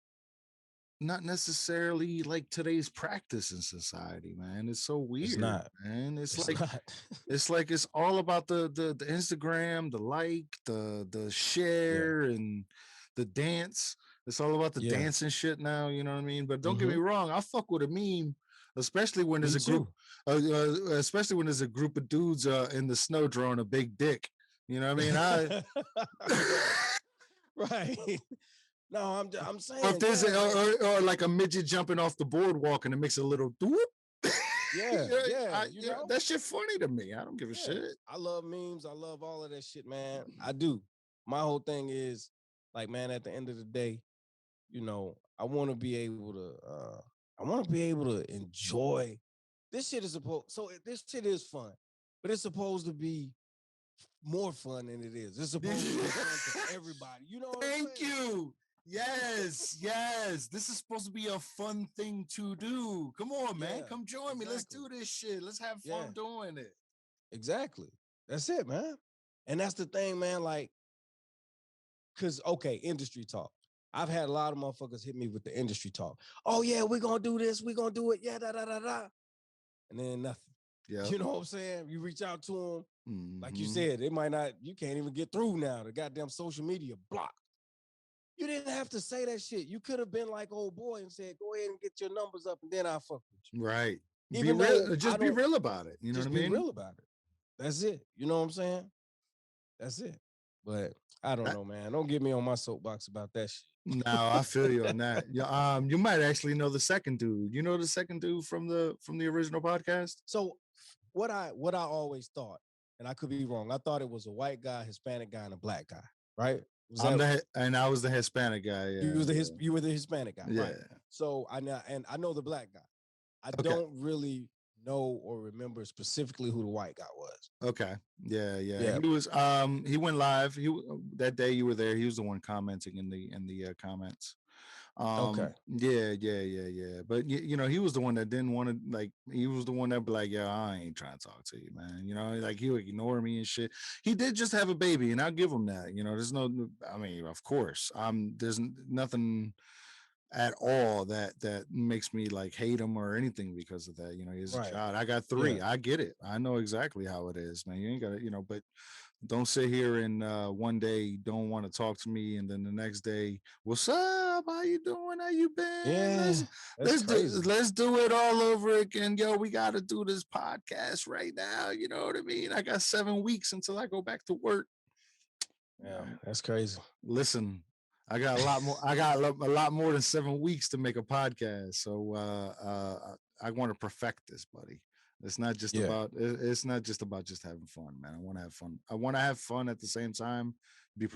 not necessarily like today's practice in society, man. It's so weird. It's not, man. It's like it's all about the Instagram, the like, the share, and the dance. It's all about the dance and shit now, you know what I mean? But don't get me wrong, I fuck with a meme, especially when there's a group, especially when there's a group of dudes in the snow drawing a big dick. You know what I mean? Right. No, I'm saying. Or if there's or like a midget jumping off the boardwalk and it makes a little doop. Yeah. That shit funny to me. I don't give a shit. I love memes. I love all of that shit, man. I do. My whole thing is like, man, at the end of the day, you know, I want to be able to enjoy. This shit is this shit is fun, but it's supposed to be more fun than it is. It's supposed to be fun for everybody. You know what I'm saying? Thank you. Yes. This is supposed to be a fun thing to do. Come on, man. Come join me. Let's do this shit. Let's have fun doing it. Exactly. That's it, man. And that's the thing, man. Like, because, okay, industry talk. I've had a lot of motherfuckers hit me with the industry talk. Oh, yeah, we're going to do this. We're going to do it. Yeah, da. And then nothing. Yeah. You know what I'm saying? You reach out to them, like you Mhm. said, they might not, you can't even get through now. The goddamn social media blocked. You didn't have to say that shit. You could have been like old boy and said, go ahead and get your numbers up and then I'll fuck with you. Right. Be Even though real. I Just be don't, real about it. You know what just I be mean? real about it. That's it. You know what I'm saying? That's it. But I don't know, man. Don't get me on my soapbox about that shit. No, I feel you on that. Yeah, you might actually know the second dude. You know the second dude from the original podcast? So what I always thought, and I could be wrong, I thought it was a white guy, Hispanic guy, and a black guy, right? Was that and I was the Hispanic guy. Yeah, you were the Hispanic guy, yeah. right? So I know the black guy. I Okay. don't really know or remember specifically who the white guy was. Okay. Yeah. Yeah. He was he went live. That day you were there. He was the one commenting in the comments. Okay. Yeah. But you know, he was the one that didn't want to, like, he was the one that be like, yeah, I ain't trying to talk to you, man. You know, like he would ignore me and shit. He did just have a baby, and I'll give him that. You know, there's no, I mean, of course, there's nothing at all that makes me like hate him or anything because of that. You know, he's a Right. child. I got 3. Yeah. I get it. I know exactly how it is, man. You ain't got to, you know, but don't sit here and one day don't want to talk to me, and then the next day, what's up? How you doing? How you been? Yeah. That's crazy. Let's do it all over again. Yo, we got to do this podcast right now. You know what I mean? I got 7 weeks until I go back to work. Yeah, that's crazy. Listen, I got a lot more. I got a lot more than 7 weeks to make a podcast. So I want to perfect this, buddy. It's not just about. It's not just about just having fun, man. I want to have fun. I want to have fun at the same time. Be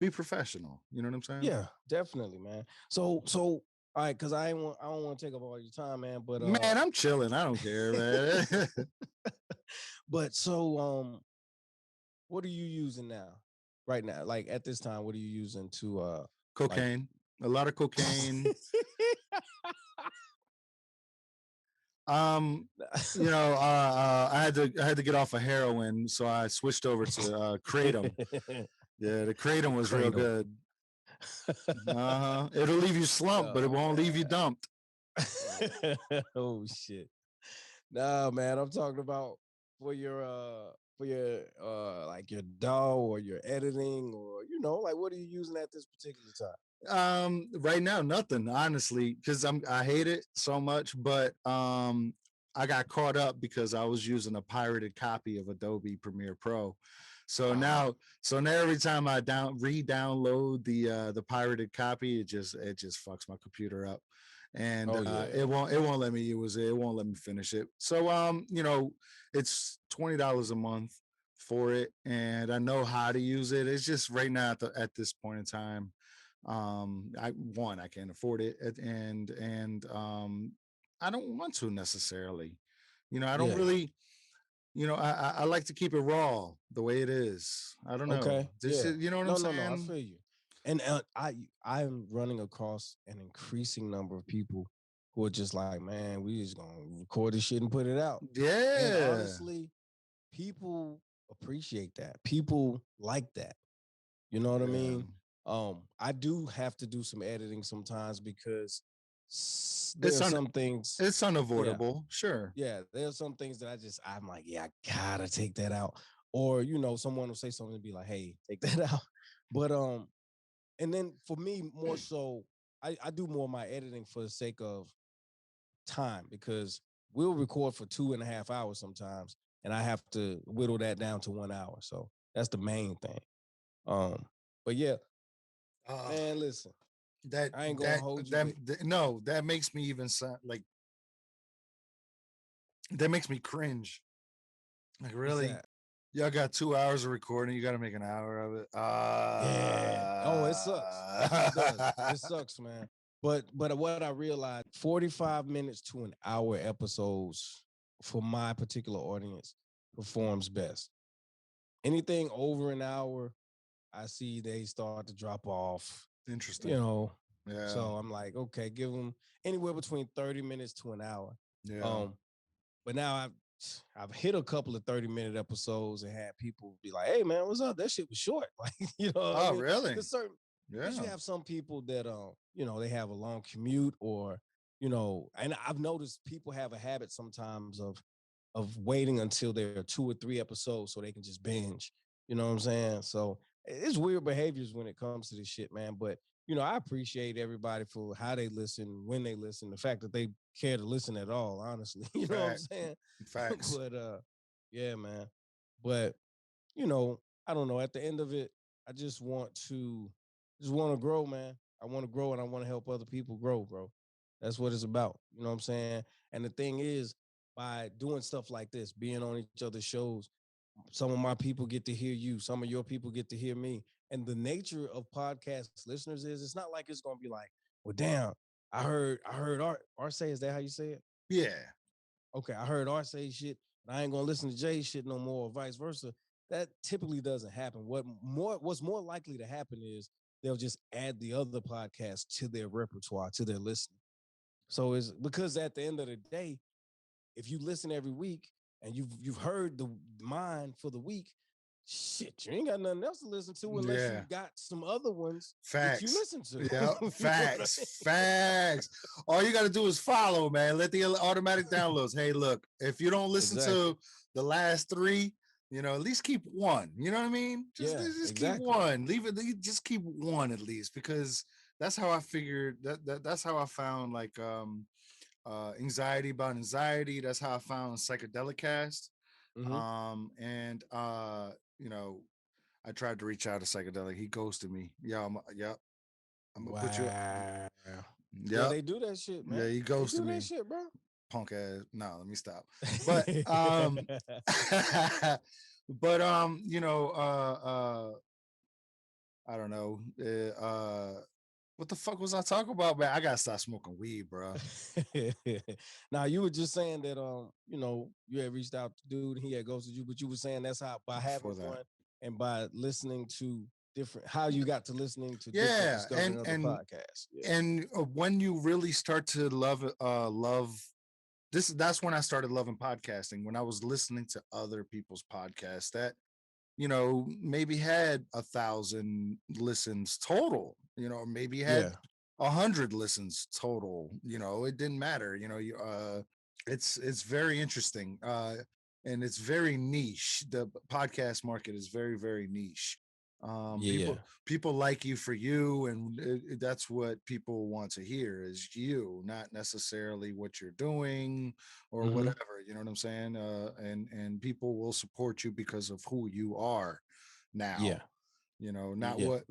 professional. You know what I'm saying? Yeah, definitely, man. So all right, because I don't want to take up all your time, man. But man, I'm chilling. I don't care, man. But so what are you using now? Right now, like at this time, what are you using to cocaine? Like... a lot of cocaine. You know, I had to get off of heroin, so I switched over to kratom. Yeah, the kratom was real good. It'll leave you slumped, but it won't leave you dumped. Oh shit. No, man, I'm talking about for your like your DAW or your editing, or you know, like what are you using at this particular time? Right now, nothing, honestly, because I hate it so much, but I got caught up because I was using a pirated copy of Adobe Premiere Pro. So now every time I re-download the pirated copy, it just fucks my computer up, and it won't let me use it. It won't let me finish it. So you know, it's $20 a month for it, and I know how to use it. It's just right now at this point in time, I can't afford it, and I don't want to necessarily. You know, I don't really. You know, I like to keep it raw the way it is. I don't know. Okay. You know what I'm saying? No, I feel you. And I'm running across an increasing number of people who are just like, man, we just gonna record this shit and put it out. Yeah. And honestly, people appreciate that. People like that. You know what I mean? I do have to do some editing sometimes because there's some things. It's unavoidable. Yeah. Sure. Yeah, there's some things that I'm like, yeah, I gotta take that out. Or, you know, someone will say something and be like, hey, take that out. But and then for me, more so, I do more of my editing for the sake of time, because we'll record for 2.5 hours sometimes, and I have to whittle that down to 1 hour. So that's the main thing. But yeah, man, listen, I ain't gonna hold you. No, that makes me even sound like, that makes me cringe. Like, really? Y'all got 2 hours of recording. You got to make an hour of it. Yeah. Oh, it sucks. It does. It sucks, man. But what I realized, 45 minutes to an hour episodes for my particular audience performs best. Anything over an hour, I see they start to drop off. Interesting. You know. Yeah. So I'm like, okay, give them anywhere between 30 minutes to an hour. Yeah. But now I've hit a couple of 30-minute episodes and had people be like, hey man, what's up? That shit was short. Like, you know. Oh, I mean? Really? Because you have some people that you know, they have a long commute, or, you know, and I've noticed people have a habit sometimes of of waiting until there are 2 or 3 episodes so they can just binge. You know what I'm saying? So it's weird behaviors when it comes to this shit, man. But I appreciate everybody for how they listen, when they listen, the fact that they care to listen at all, honestly. You know what I'm saying? Facts. But yeah, man. But I don't know. At the end of it, I just want to grow, man. I want to grow and I want to help other people grow, bro. That's what it's about. You know what I'm saying? And the thing is, by doing stuff like this, being on each other's shows, some of my people get to hear you, some of your people get to hear me. And the nature of podcast listeners is it's not like it's gonna be like, well, damn, I heard Rsay, is that how you say it? Yeah. Okay, I heard Rsay shit, and I ain't gonna listen to Jay shit no more, or vice versa. That typically doesn't happen. What's more likely to happen is they'll just add the other podcasts to their repertoire, to their listening. So it's because at the end of the day, if you listen every week and you've heard the mine for the week, shit, you ain't got nothing else to listen to unless you Yeah. got some other ones that you Facts. listen to. Yeah. You know what I Facts. mean? Facts. All you got to do is follow, man. Let the automatic downloads. Hey, look, if you don't listen Exactly. to the last three, at least keep one. You know what I mean? Yeah, Just keep exactly. one. Leave it. Just keep one at least, because that's how I figured that's how I found like anxiety about anxiety. That's how I found psychedelic cast. Mm-hmm. And I tried to reach out to psychedelic. He ghosted me. Yep. I'm gonna put you up. Wow. Yeah, Yep. they do that shit, Yeah, man. he They ghosted do that me. shit, bro. Punk ass. No, let me stop. But but I don't know. What the fuck was I talking about, man? I gotta stop smoking weed, bro. Now you were just saying that you had reached out to dude and he had ghosted you, but you were saying that's how by having Before that. fun and by listening to different how you got to listening to different Yeah, discovering other podcasts. Yeah. and when you really start to love this, that's when I started loving podcasting, when I was listening to other people's podcasts that maybe had 1,000 listens total, maybe had Yeah. 100 listens total. It didn't matter. It's very interesting, and it's very niche. The podcast market is very, very niche. People Yeah. people like you for you, and that's what people want to hear is you, not necessarily what you're doing or Mm-hmm. whatever. You know what I'm saying? And people will support you because of who you are now. Yeah. Not Yeah.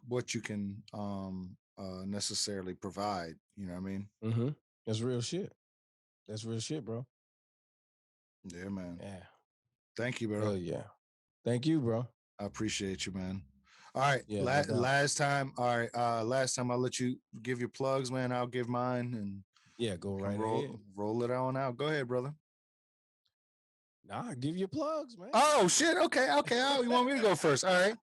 what you can necessarily provide. You know what I mean? Mm-hmm. That's real shit. That's real shit, bro. Yeah, man. Yeah. Thank you, Hell bro. yeah. Thank you, bro. I appreciate you, man. All right. Yeah, no doubt. Last time. All right. Last time I'll let you give your plugs, man. I'll give mine, and Yeah, go you can right ahead. roll it on out. Go ahead, brother. Nah, give your plugs, man. Oh shit. Okay. Oh, you want me to go first? All right.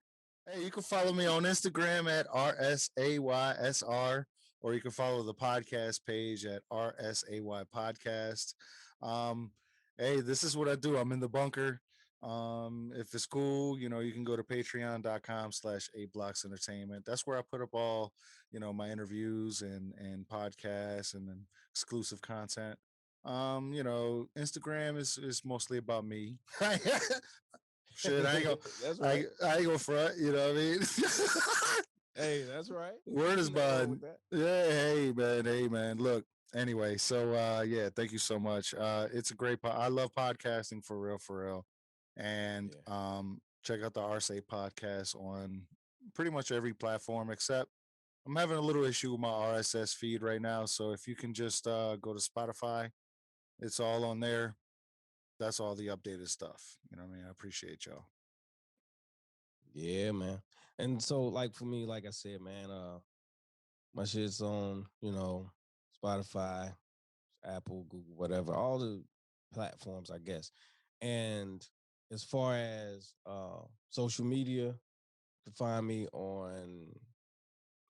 Hey, you can follow me on Instagram at RSAYSR, or you can follow the podcast page at RSAY Podcast. Um, hey, this is what I do. I'm in the bunker. If it's cool, you can go to patreon.com/8blocks entertainment. That's where I put up all, my interviews and podcasts and then exclusive content. Instagram is mostly about me. Shit, That's right. I ain't gonna front, you know what I mean? Hey, that's right. Word is Nothing wrong bond. with that. Yeah, hey man. Look, anyway, so yeah, thank you so much. It's a great I love podcasting for real, for real. And Yeah. check out the Rsay podcast on pretty much every platform except I'm having a little issue with my RSS feed right now. So if you can just go to Spotify, it's all on there. That's all the updated stuff. You know what I mean? I appreciate y'all. Yeah, man. And so, like for me, like I said, man, my shit's on, Spotify, Apple, Google, whatever, all the platforms, I guess. And as far as social media, you can find me on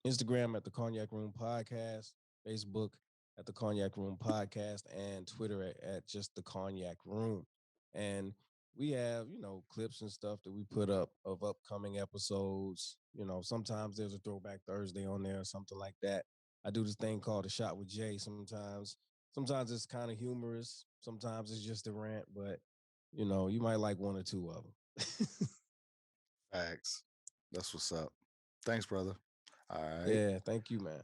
Instagram at the Cognac Room Podcast, Facebook at the Cognac Room Podcast, and Twitter at just the Cognac Room. And we have, clips and stuff that we put up of upcoming episodes. Sometimes there's a throwback Thursday on there or something like that. I do this thing called a shot with Jay sometimes. Sometimes it's kind of humorous. Sometimes it's just a rant, but you know, you might like one or two of them. Facts. That's what's up. Thanks, brother. All right. Yeah, thank you, man.